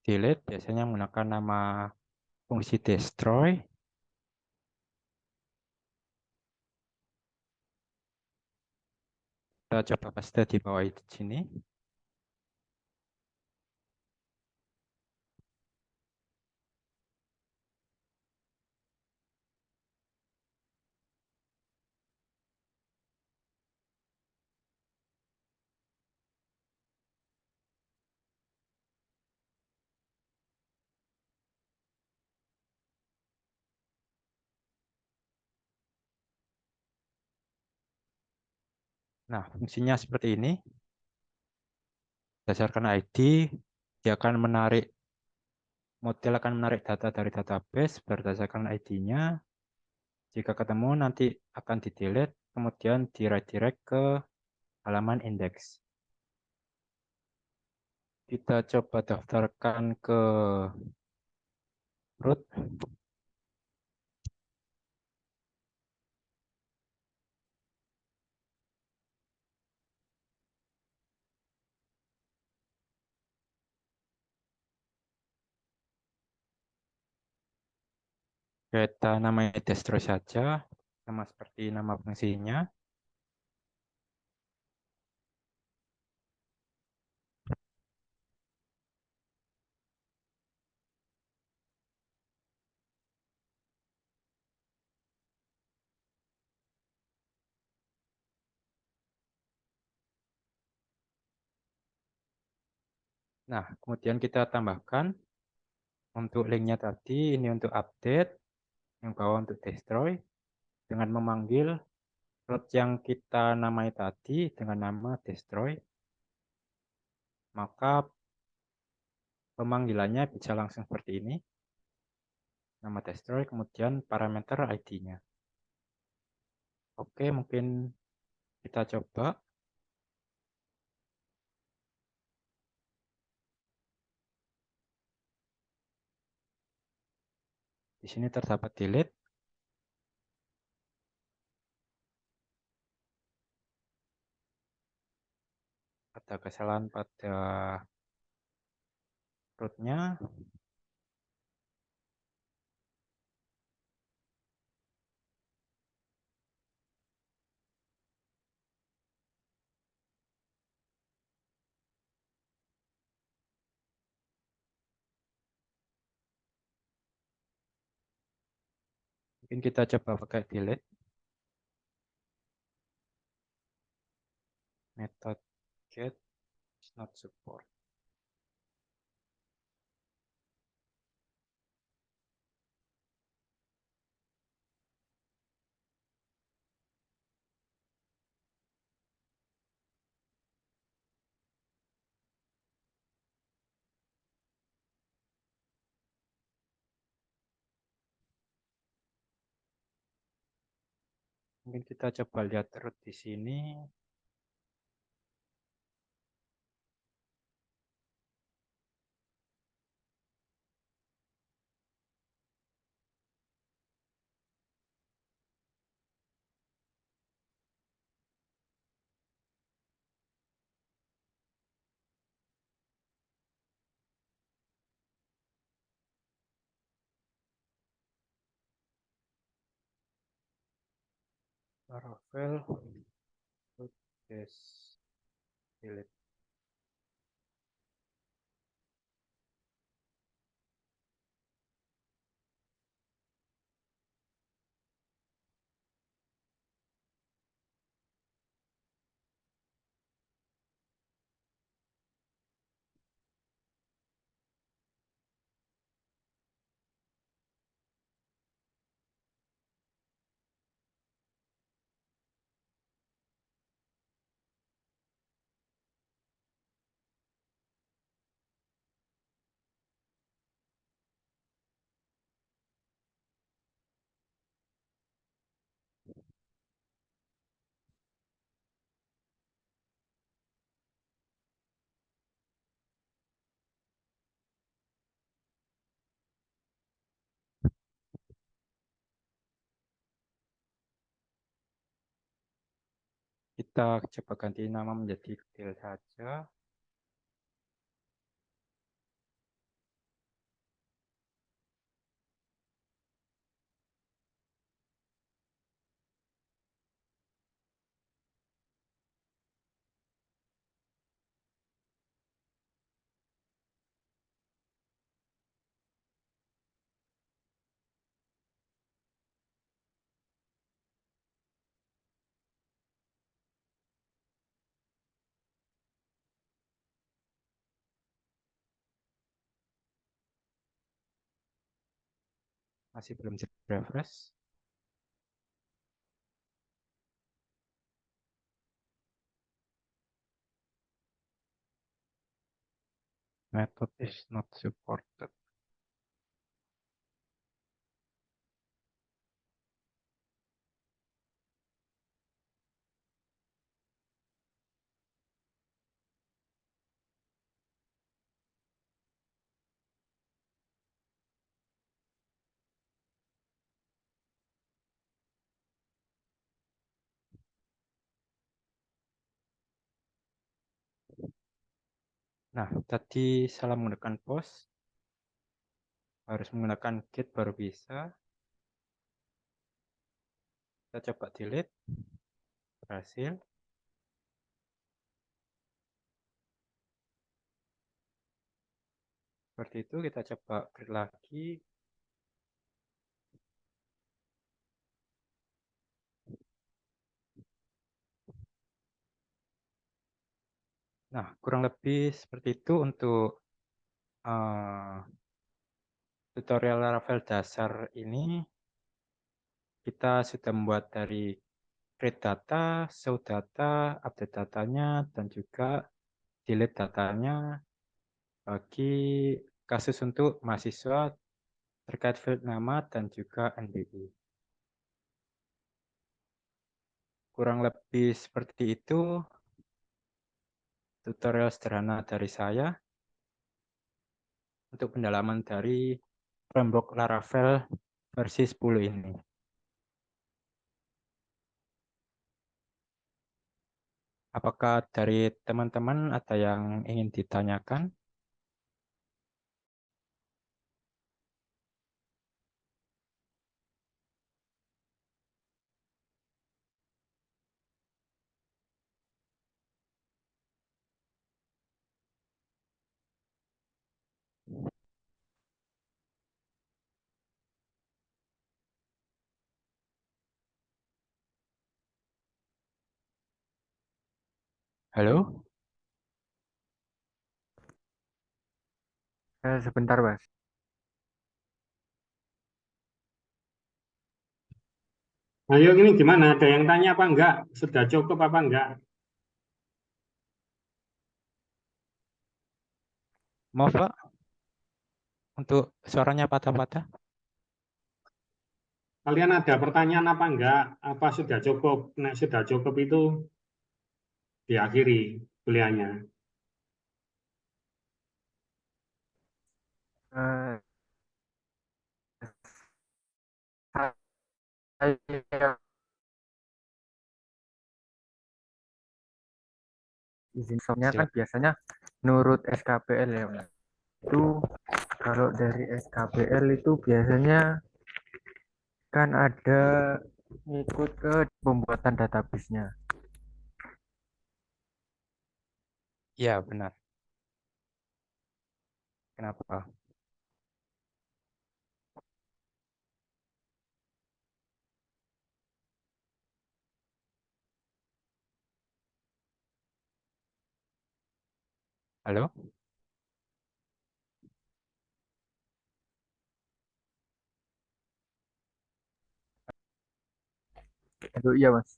Delete biasanya menggunakan nama fungsi destroy. Kita coba paste di bawah itu sini. Nah, fungsinya seperti ini. Berdasarkan ID, dia akan menarik, model akan menarik data dari database berdasarkan ID-nya. Jika ketemu, nanti akan di-delete, kemudian di-redirect ke halaman indeks. Kita coba daftarkan ke root. Kita namanya destroy saja, sama seperti nama fungsinya. Nah, kemudian kita tambahkan untuk linknya tadi, ini untuk update, yang bawah untuk destroy, dengan memanggil root yang kita namai tadi dengan nama destroy, maka pemanggilannya bisa langsung seperti ini, nama destroy, kemudian parameter ID-nya. Oke, mungkin kita coba. Di sini terdapat delete. Ada kesalahan pada rootnya. Mungkin kita coba pakai delete. Method get is not support. Mungkin kita coba lihat root di sini. Laravel root is delete. kita coba ganti nama menjadi Del saja. Masih belum refresh. Method is not supported. Nah, tadi salah menggunakan post. Harus menggunakan get baru bisa. Kita coba delete. Berhasil. Seperti itu, kita coba create lagi. Nah, kurang lebih seperti itu untuk tutorial Laravel dasar ini. Kita sudah membuat dari create data, show data, update datanya, dan juga delete datanya bagi kasus untuk mahasiswa terkait field nama dan juga NBI. Kurang lebih seperti itu tutorial sederhana dari saya untuk pendalaman dari framework Laravel versi 10 ini. Apakah dari teman-teman ada yang ingin ditanyakan? Halo? Sebentar, Mas. Ayo ini gimana? Ada yang tanya apa enggak? Sudah cukup apa enggak? Maaf Pak, untuk suaranya patah-patah. Kalian ada pertanyaan apa enggak? Apa sudah cukup? Nah, sudah cukup itu diakhiri kuliahnya. Eh, saya izin soalnya kan Silakan. biasanya nurut SKPL ya, Mas. Itu kalau dari SKPL itu biasanya kan ada ngikut ke pembuatan database-nya. Iya, benar. Kenapa? Halo? Itu iya, Mas.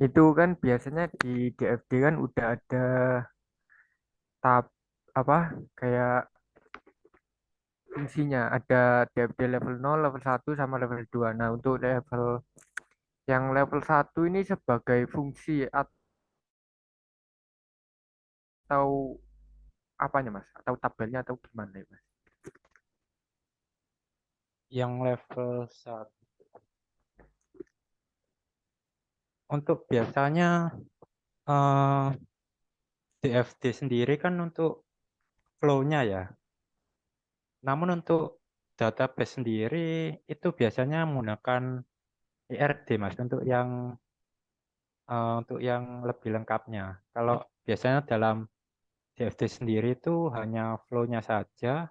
Itu kan biasanya di DFD kan udah ada tab apa kayak fungsinya, ada DFD level 0, level 1 sama level 2. Nah, untuk level yang level 1 ini sebagai fungsi atau apanya, Mas? Atau tabelnya atau gimana ya, Mas? Yang level 1. Untuk biasanya eh, DFD sendiri kan untuk flow-nya ya. Namun untuk database sendiri itu biasanya menggunakan IRD Mas untuk yang lebih lengkapnya. Kalau biasanya dalam DFD sendiri itu hanya flow-nya saja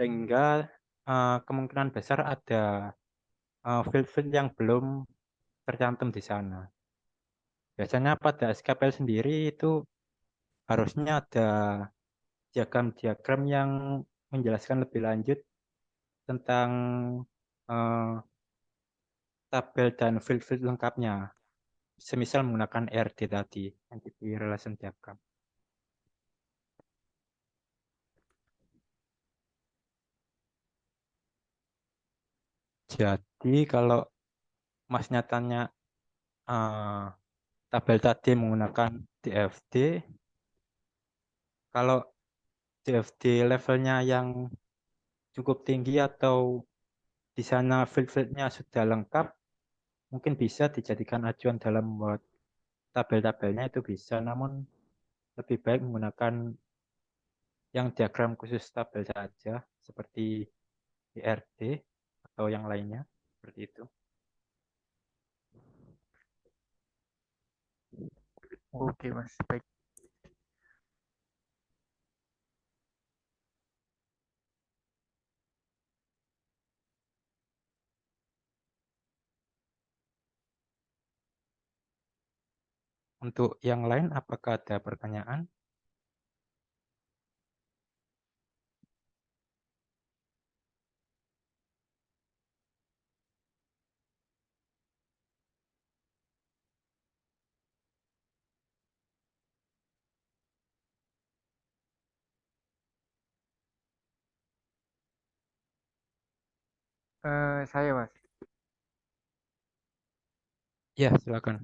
sehingga kemungkinan besar ada field-field yang belum tercantum di sana. Biasanya pada SQL sendiri itu harusnya ada diagram-diagram yang menjelaskan lebih lanjut tentang eh, tabel dan field-field lengkapnya. Semisal menggunakan RD tadi, Entity Relation Diagram. Jadi kalau Masnya tanya eh, tabel tadi menggunakan DFD, kalau DFD levelnya yang cukup tinggi atau di sana field-fieldnya sudah lengkap, mungkin bisa dijadikan acuan dalam membuat tabel-tabelnya itu bisa, namun lebih baik menggunakan yang diagram khusus tabel saja, seperti IRD atau yang lainnya, seperti itu. Oke, Mas. Baik. Untuk yang lain, apakah ada pertanyaan? Saya, Mas. Ya, silakan.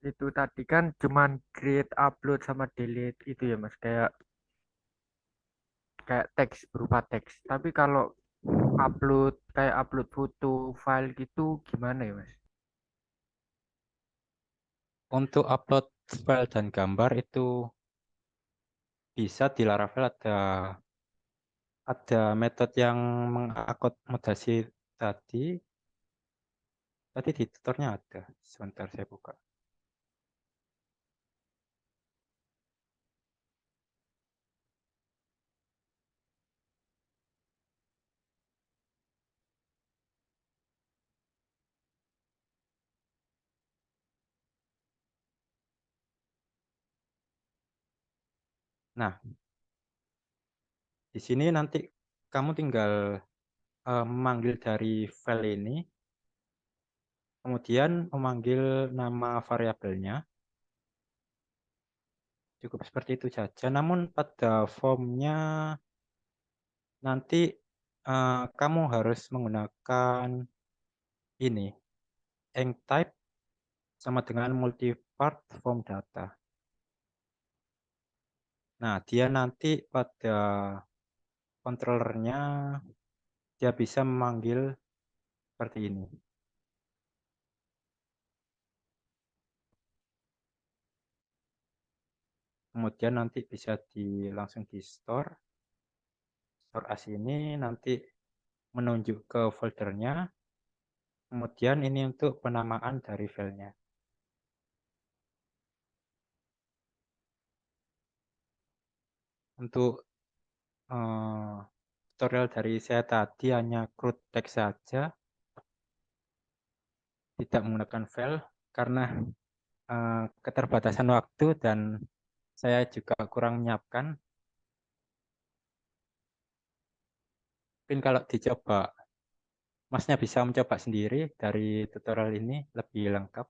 Itu tadi kan cuman create, upload, sama delete itu ya, Mas. Kayak kayak teks, berupa teks. Tapi kalau upload, kayak upload foto, file gitu gimana ya, Mas? Untuk upload file dan gambar itu bisa di Laravel ada metode yang mengakomodasi tadi. Tadi di tutornya ada. Sebentar saya buka. Nah, di sini nanti kamu tinggal memanggil dari file ini, kemudian memanggil nama variabelnya. Cukup seperti itu saja. Namun pada formnya nanti kamu harus menggunakan ini, type sama dengan multi-part form data. Nah, dia nanti pada controllernya dia bisa memanggil seperti ini. Kemudian nanti bisa langsung di store. Store as ini nanti menunjuk ke foldernya. Kemudian ini untuk penamaan dari filenya. Untuk tutorial dari saya tadi hanya crude text saja, tidak menggunakan file karena keterbatasan waktu dan saya juga kurang menyiapkan. Mungkin kalau dicoba, Masnya bisa mencoba sendiri dari tutorial ini lebih lengkap.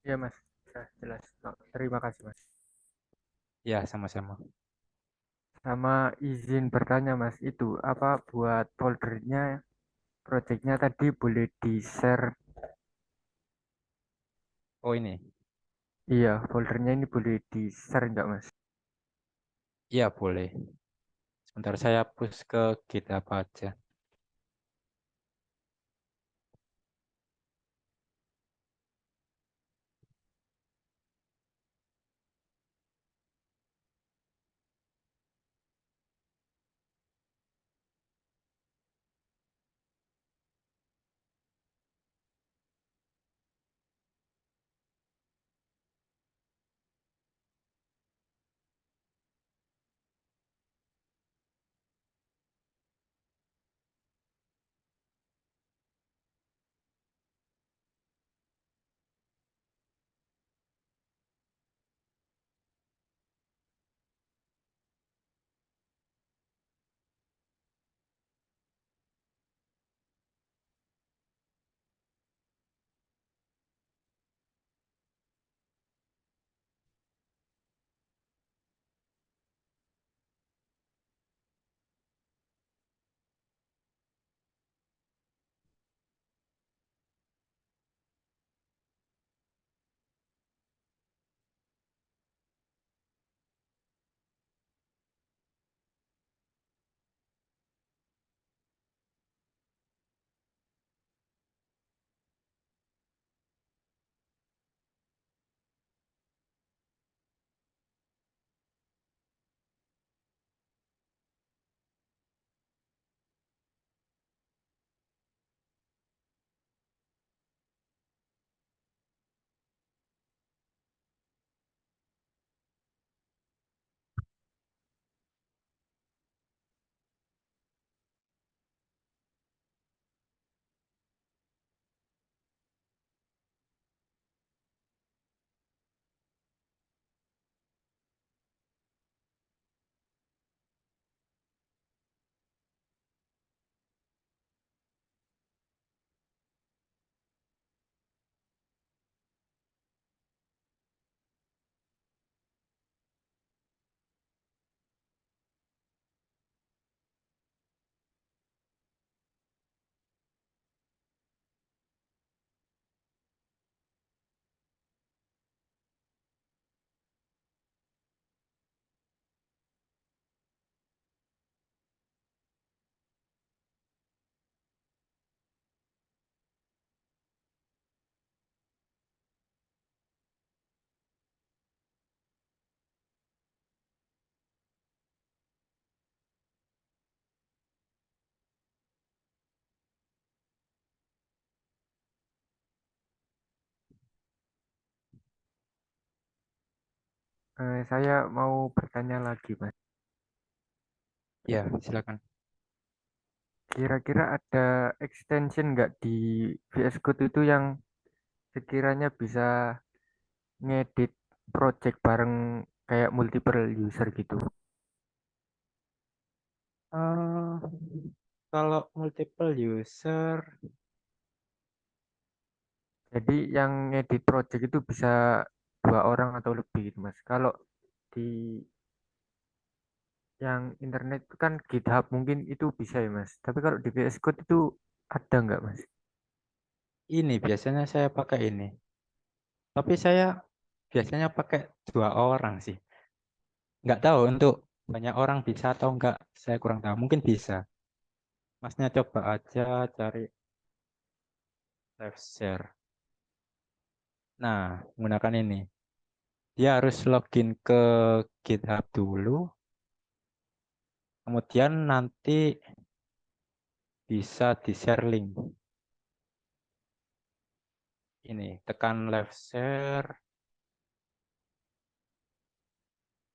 Ya, Mas. Ya, jelas. Oh, terima kasih, Mas. Ya, sama-sama. Sama izin bertanya, Mas, itu apa buat foldernya, projectnya tadi boleh di-share? Oh ini, Iya, foldernya ini boleh di-share nggak, Mas? iya boleh. Sebentar saya push ke GitHub aja. Saya mau bertanya lagi, Mas. Ya, silakan. Kira-kira ada extension nggak di VS Code itu yang sekiranya bisa ngedit project bareng kayak multiple user gitu? Eh, kalau multiple user, Jadi yang ngedit project itu bisa dua orang atau lebih gitu, Mas. Kalau di yang internet itu kan GitHub mungkin itu bisa ya, Mas. Tapi kalau di VS Code itu ada nggak, Mas? ini biasanya saya pakai ini. Tapi saya biasanya pakai 2 orang sih. Nggak tahu untuk banyak orang bisa atau enggak, saya kurang tahu. Mungkin bisa. Masnya coba aja cari live share. Nah, menggunakan ini. Dia harus login ke GitHub dulu, kemudian nanti bisa di-share link. Ini, tekan live share.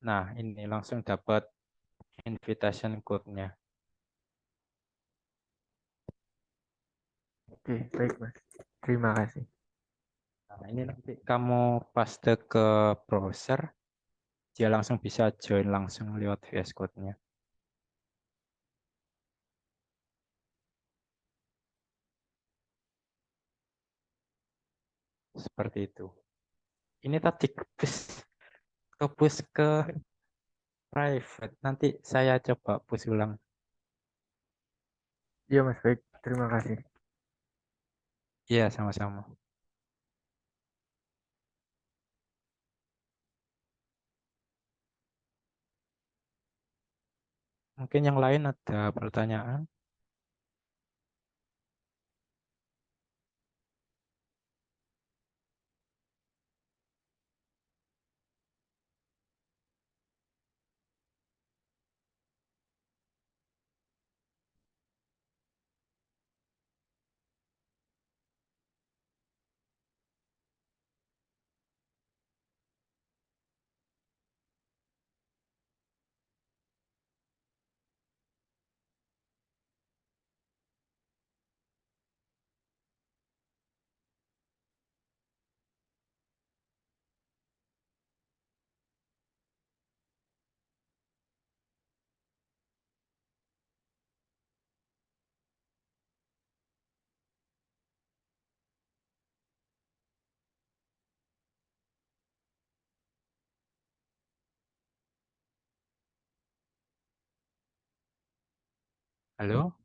Nah, ini langsung dapat invitation code-nya. Oke, baik, Mas. Terima kasih. Nah, ini nanti kamu paste ke browser, dia langsung bisa join langsung lewat VS Code-nya. Seperti itu. Ini tadi ke push ke private. Nanti saya coba push ulang. Iya, Mas, baik. Terima kasih. Iya, sama-sama. Mungkin yang lain ada pertanyaan? Halo?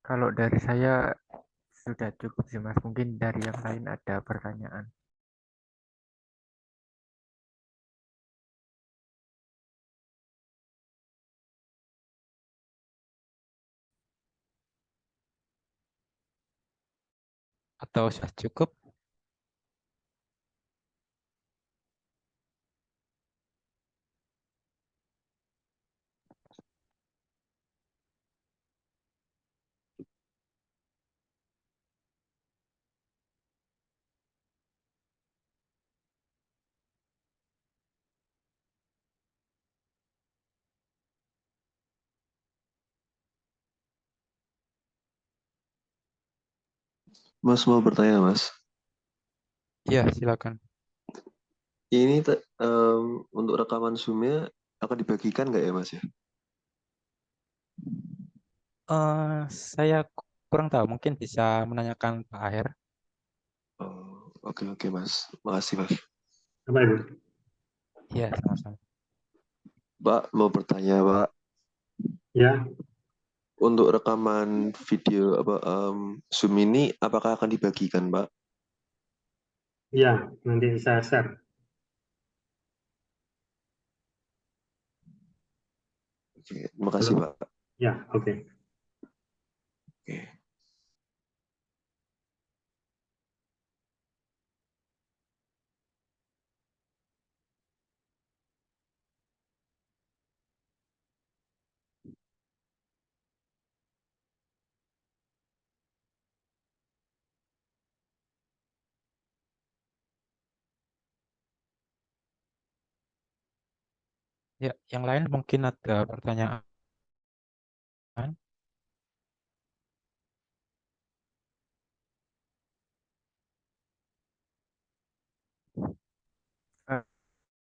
Kalau dari saya sudah cukup sih, Mas. Mungkin dari yang lain ada pertanyaan. Atau sudah cukup? Mas mau bertanya, Mas. Iya, silakan. Ini untuk rekaman Zoom-nya akan dibagikan nggak ya, Mas ya? Saya kurang tahu, mungkin bisa menanyakan Pak Aher. Oh, oke Mas. Makasih Mas. Apa itu? Iya, sama-sama. Pak, mau bertanya Pak, Ya, untuk rekaman video Zoom ini apakah akan dibagikan Pak? ya, nanti saya share. Oke, terima kasih Halo? Pak. Ya, oke. Oke. Ya, yang lain mungkin ada pertanyaan.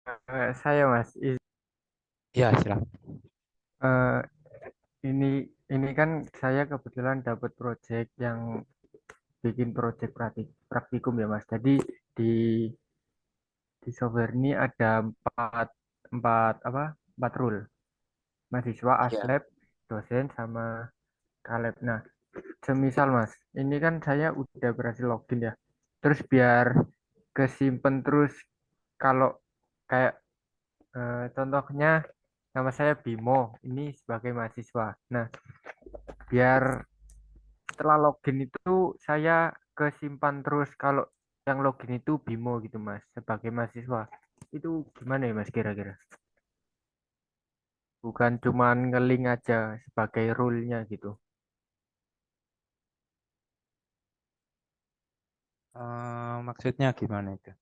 Eh, saya Mas, Ya, silakan. eh, ini ini kan saya kebetulan dapat project yang bikin project praktikum ya Mas. Jadi di di software ini ada empat empat apa empat role, mahasiswa, Ya. aslab, dosen, sama kaleb. Nah, semisal Mas, ini kan saya udah berhasil login ya. Terus biar kesimpan terus, kalau kayak contohnya nama saya Bimo, ini sebagai mahasiswa. Nah, biar setelah login itu saya kesimpan terus kalau yang login itu Bimo gitu Mas, sebagai mahasiswa. Itu gimana ya Mas kira-kira? Bukan cuman ngeling aja sebagai rule-nya gitu. Maksudnya gimana itu?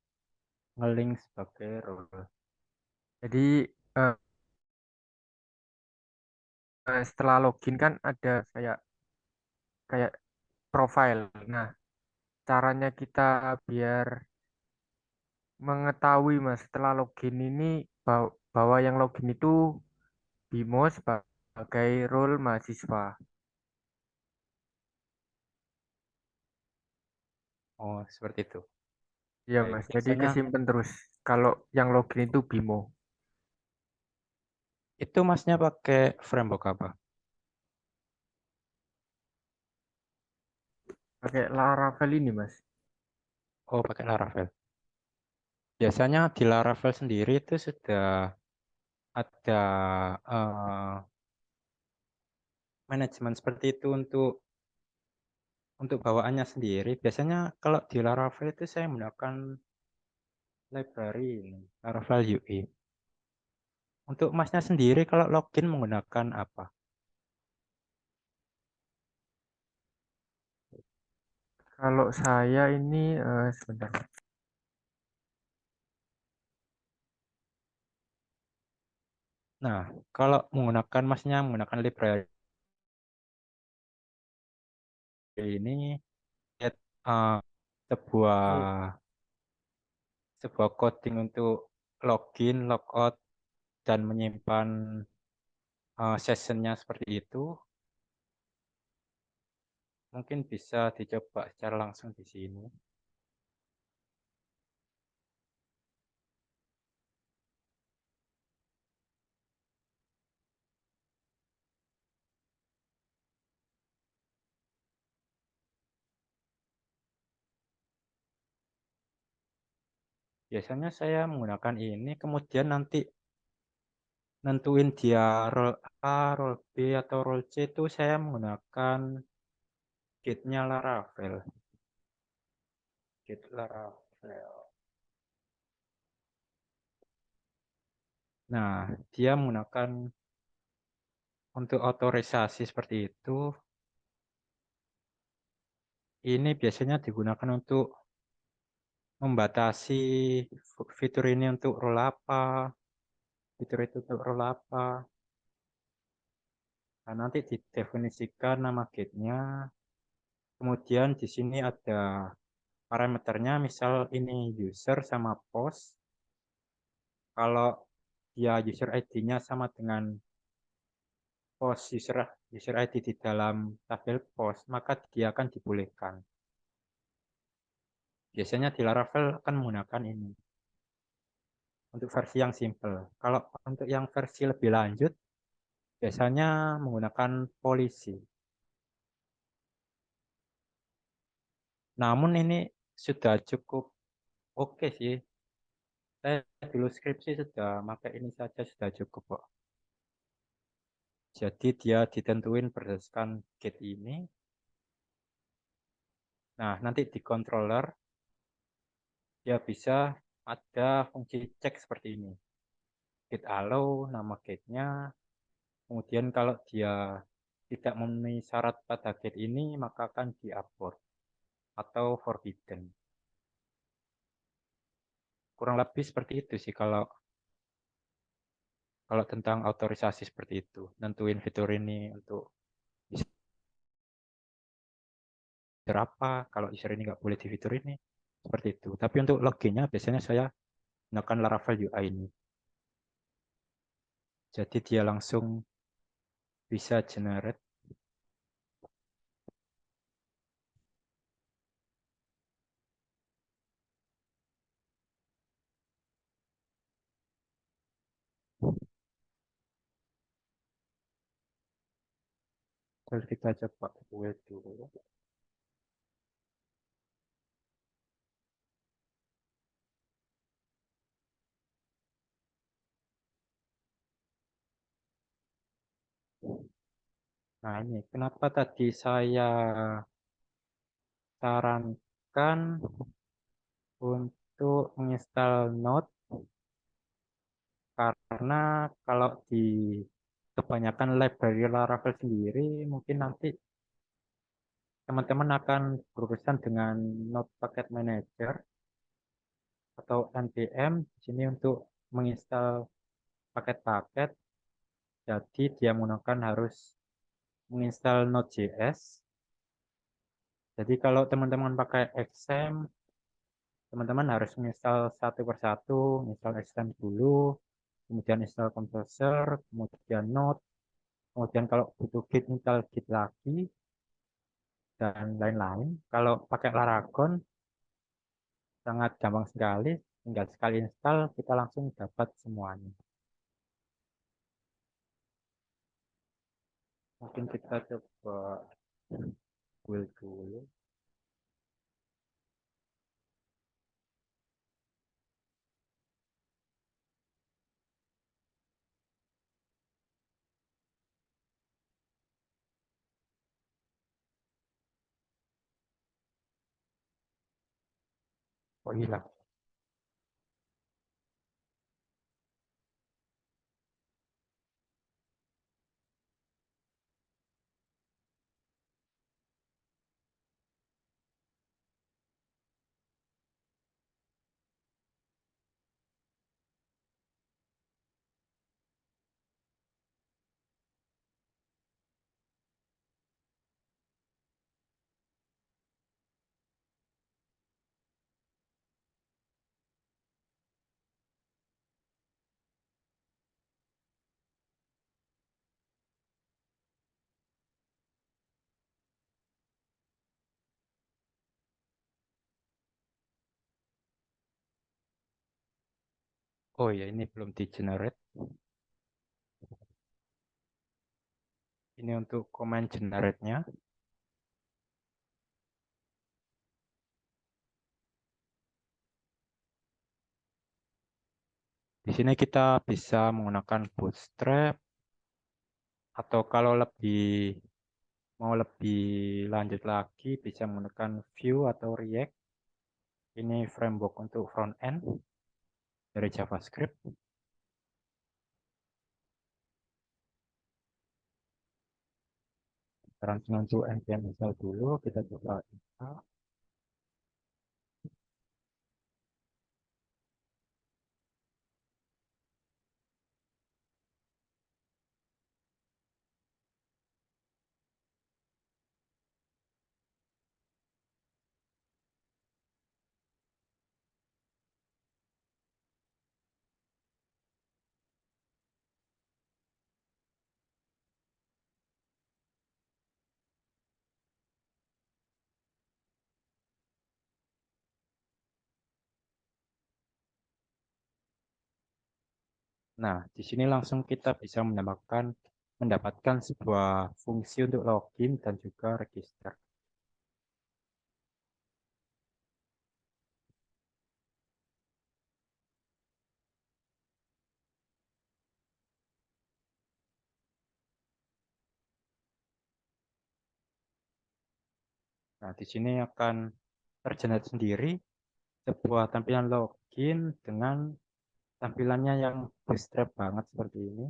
Nge-link sebagai role. Jadi eh, setelah login kan ada kayak kayak profile. Nah, caranya kita biar mengetahui Mas setelah login ini bahwa yang login itu Bimo sebagai role mahasiswa. Oh, seperti itu. Iya Baik, Mas, jadi biasanya kesimpan terus kalau yang login itu Bimo. itu masnya pakai framework apa? Pakai Laravel ini Mas. Oh, pakai Laravel. Biasanya di Laravel sendiri itu sudah ada eh, manajemen seperti itu untuk bawaannya sendiri. Biasanya kalau di Laravel itu saya menggunakan library ini, Laravel UI. Untuk masnya sendiri kalau login menggunakan apa? Kalau saya ini sebentar. Nah, kalau menggunakan masnya menggunakan library ini eh, Ini sebuah sebuah coding untuk login, logout, dan menyimpan sessionnya seperti itu, mungkin bisa dicoba secara langsung di sini. Biasanya saya menggunakan ini, kemudian nanti nentuin dia role A, role B, atau role C itu saya menggunakan gate-nya Laravel. Gate Laravel. Nah, dia menggunakan untuk otorisasi seperti itu. Ini biasanya digunakan untuk membatasi fitur ini untuk role apa, fitur itu untuk role apa. Nah, nanti didefinisikan nama gate-nya. Kemudian di sini ada parameternya, misal ini user sama post. Kalau dia user ID-nya sama dengan post user ID di dalam tabel post, maka dia akan dibolehkan. Biasanya di Laravel akan menggunakan ini untuk versi yang simple. Kalau untuk yang versi lebih lanjut, biasanya menggunakan polisi. Namun ini sudah cukup oke sih. Saya dulu skripsi sudah pakai ini saja sudah cukup kok. Jadi dia ditentuin berdasarkan get ini. Nah, nanti di controller dia bisa ada fungsi cek seperti ini. Get allow, nama getnya. Kemudian kalau dia tidak memenuhi syarat pada get ini, maka akan di-abort atau forbidden. Kurang lebih seperti itu sih kalau tentang otorisasi seperti itu. Nentuin fitur ini untuk user apa, kalau user ini nggak boleh di fitur ini, seperti itu. Tapi untuk loginnya biasanya saya gunakan Laravel UI ini. Jadi dia langsung bisa generate. Terus kita coba build dulu. Nah ini kenapa tadi saya sarankan untuk menginstal Node, karena kalau di kebanyakan library Laravel sendiri mungkin nanti teman-teman akan berurusan dengan Node Packet Manager atau npm di sini untuk menginstal paket-paket. Jadi dia menggunakan harus menginstal Node.js. Jadi kalau teman-teman pakai XAMPP, teman-teman harus menginstal satu persatu, install XAMPP dulu, kemudian install Composer, kemudian Node, kemudian kalau butuh Git, install Git lagi, dan lain-lain. Kalau pakai Laragon, sangat gampang sekali, tinggal sekali install, kita langsung dapat semuanya. Mungkin kita coba build dulu. Oh hilang. Oh ya, ini belum di generate. Ini untuk command generate-nya. Di sini kita bisa menggunakan Bootstrap, atau kalau mau lebih lanjut lagi bisa menggunakan Vue atau React. Ini framework untuk front end dari JavaScript. Sekarang untuk npm install dulu, kita coba install. Nah, di sini langsung kita bisa mendapatkan sebuah fungsi untuk login dan juga register. Nah, di sini akan tergenerate sendiri sebuah tampilan login dengan tampilannya yang bootstrap banget seperti ini.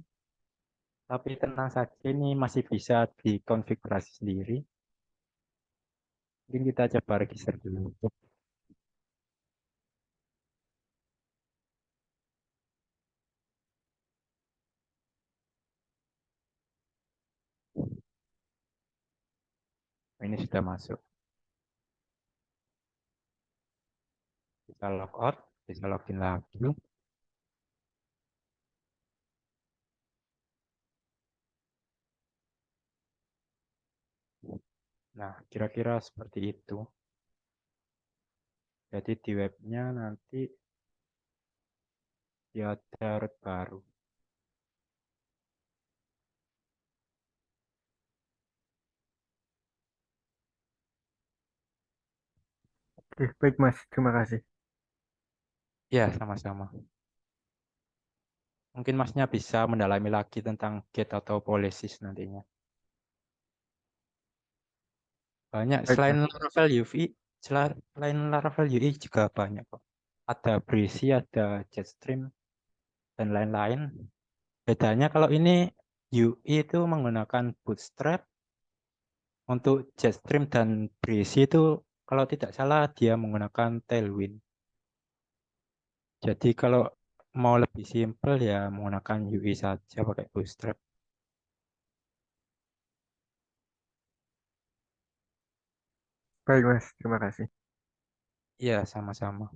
Tapi tenang saja, ini masih bisa dikonfigurasi sendiri. Mungkin kita coba register dulu. Ini sudah masuk. Bisa logout, bisa login lagi. Nah, kira-kira seperti itu. Jadi di webnya nanti dia ada root baru. Oke, baik Mas, terima kasih. Ya, sama-sama. Mungkin Masnya bisa mendalami lagi tentang get atau policies nantinya. Banyak Baik selain Mas. Laravel UI, selain Laravel UI juga banyak kok. Ada Breezy, ada Jetstream, dan lain-lain. Bedanya kalau ini UI itu menggunakan Bootstrap, untuk Jetstream dan Breezy itu kalau tidak salah dia menggunakan Tailwind. Jadi kalau mau lebih simpel ya menggunakan UI saja pakai Bootstrap. Baik Mas, terima kasih. Iya, sama-sama.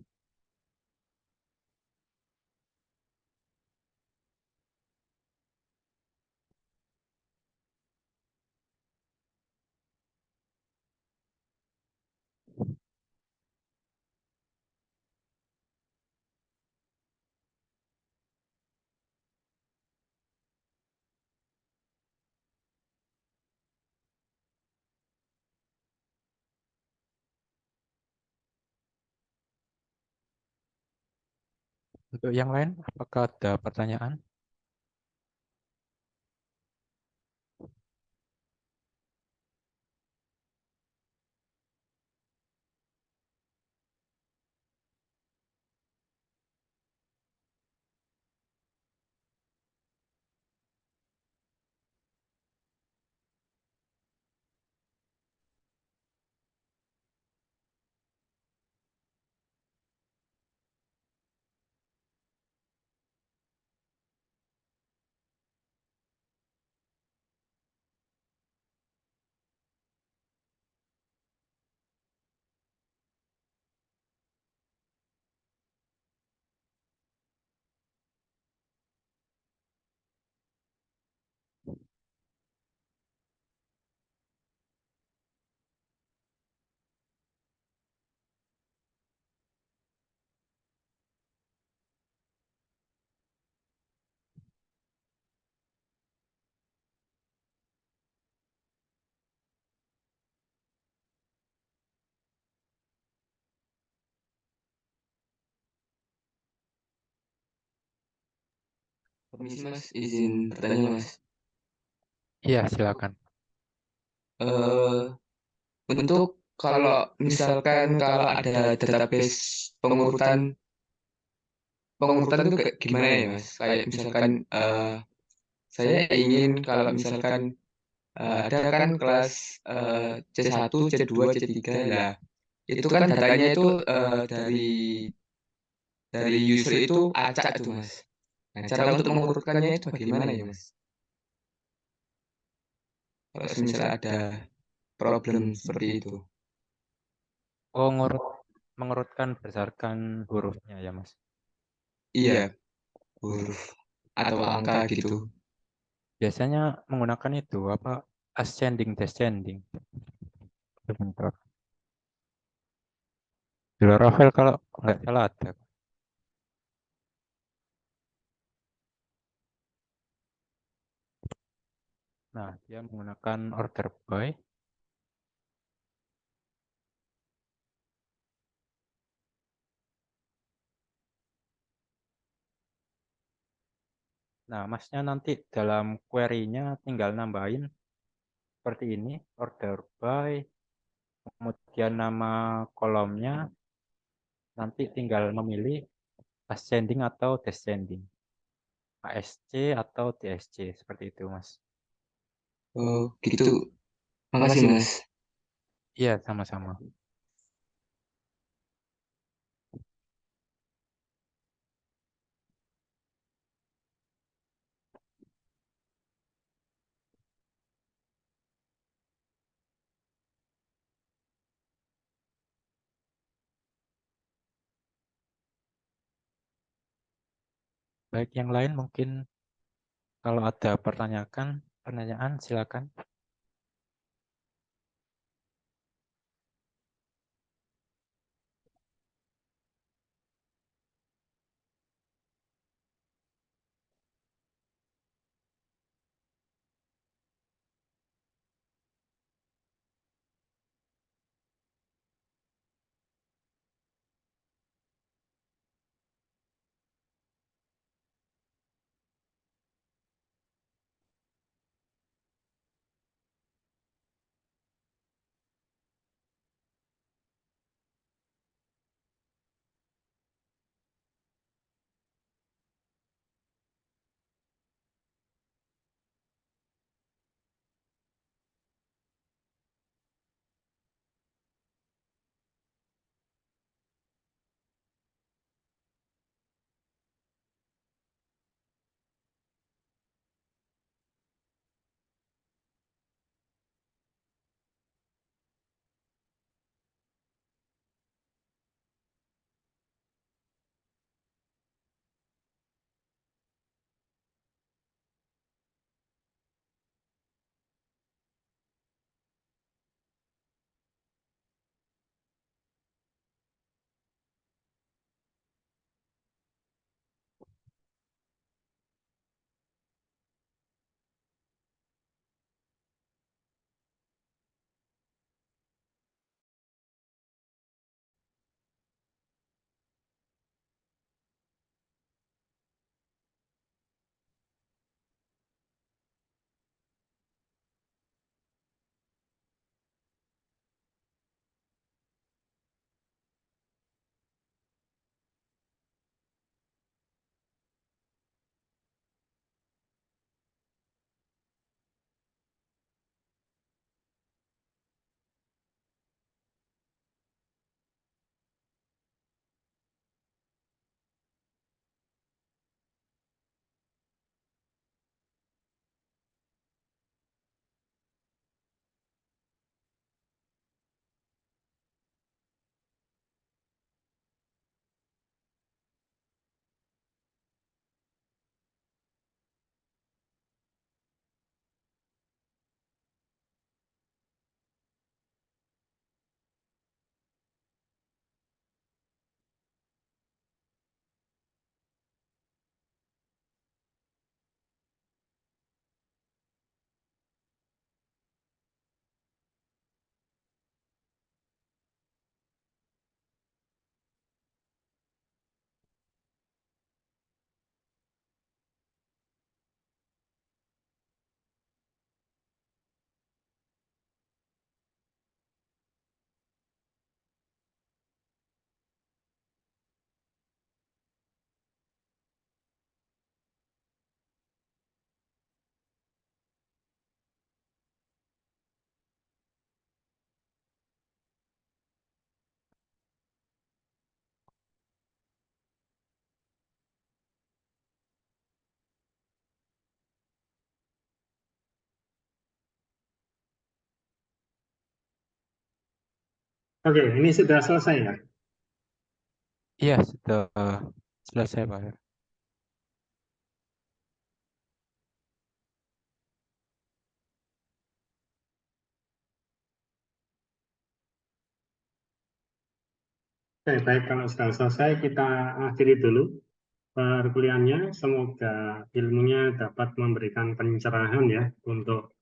Untuk yang lain, apakah ada pertanyaan? Permisi Mas, izin bertanya Mas. Iya, silakan. Eh, untuk kalau misalkan kalau ada database pengurutan pengurutan itu kayak gimana ya Mas? Kayak misalkan saya ingin kalau misalkan ada kan kelas C1, C2, C3 lah. Itu kan datanya itu dari user itu acak tuh Mas. Nah, cara untuk mengurutkannya itu bagaimana ya Mas? Kalau misalnya ada problem seperti itu. Oh, mengurutkan berdasarkan hurufnya ya, Mas. Iya, huruf atau angka gitu. Biasanya menggunakan itu apa? Ascending descending. Bentar. Di Laravel kalau nggak salah ada. Nah, dia menggunakan order by. Nah, masnya nanti dalam query-nya tinggal nambahin seperti ini, order by, kemudian nama kolomnya, nanti tinggal memilih ascending atau descending, ASC atau DSC, seperti itu, Mas. Oh, gitu. Makasih, Mas. Iya, sama-sama. Baik, yang lain mungkin kalau ada pertanyaan, silakan. Oke, ini sudah selesai ya? Iya, sudah selesai, Pak. Oke, baik. Kalau sudah selesai, kita akhiri dulu perkuliahannya. Semoga ilmunya dapat memberikan pencerahan ya untuk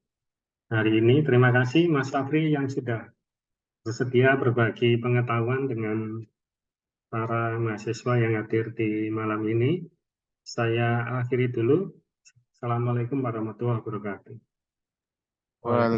hari ini. Terima kasih Mas Fahri yang sudah bersedia berbagi pengetahuan dengan para mahasiswa yang hadir di malam ini. Saya akhiri dulu. Assalamualaikum warahmatullahi wabarakatuh. Waalaikumsalam.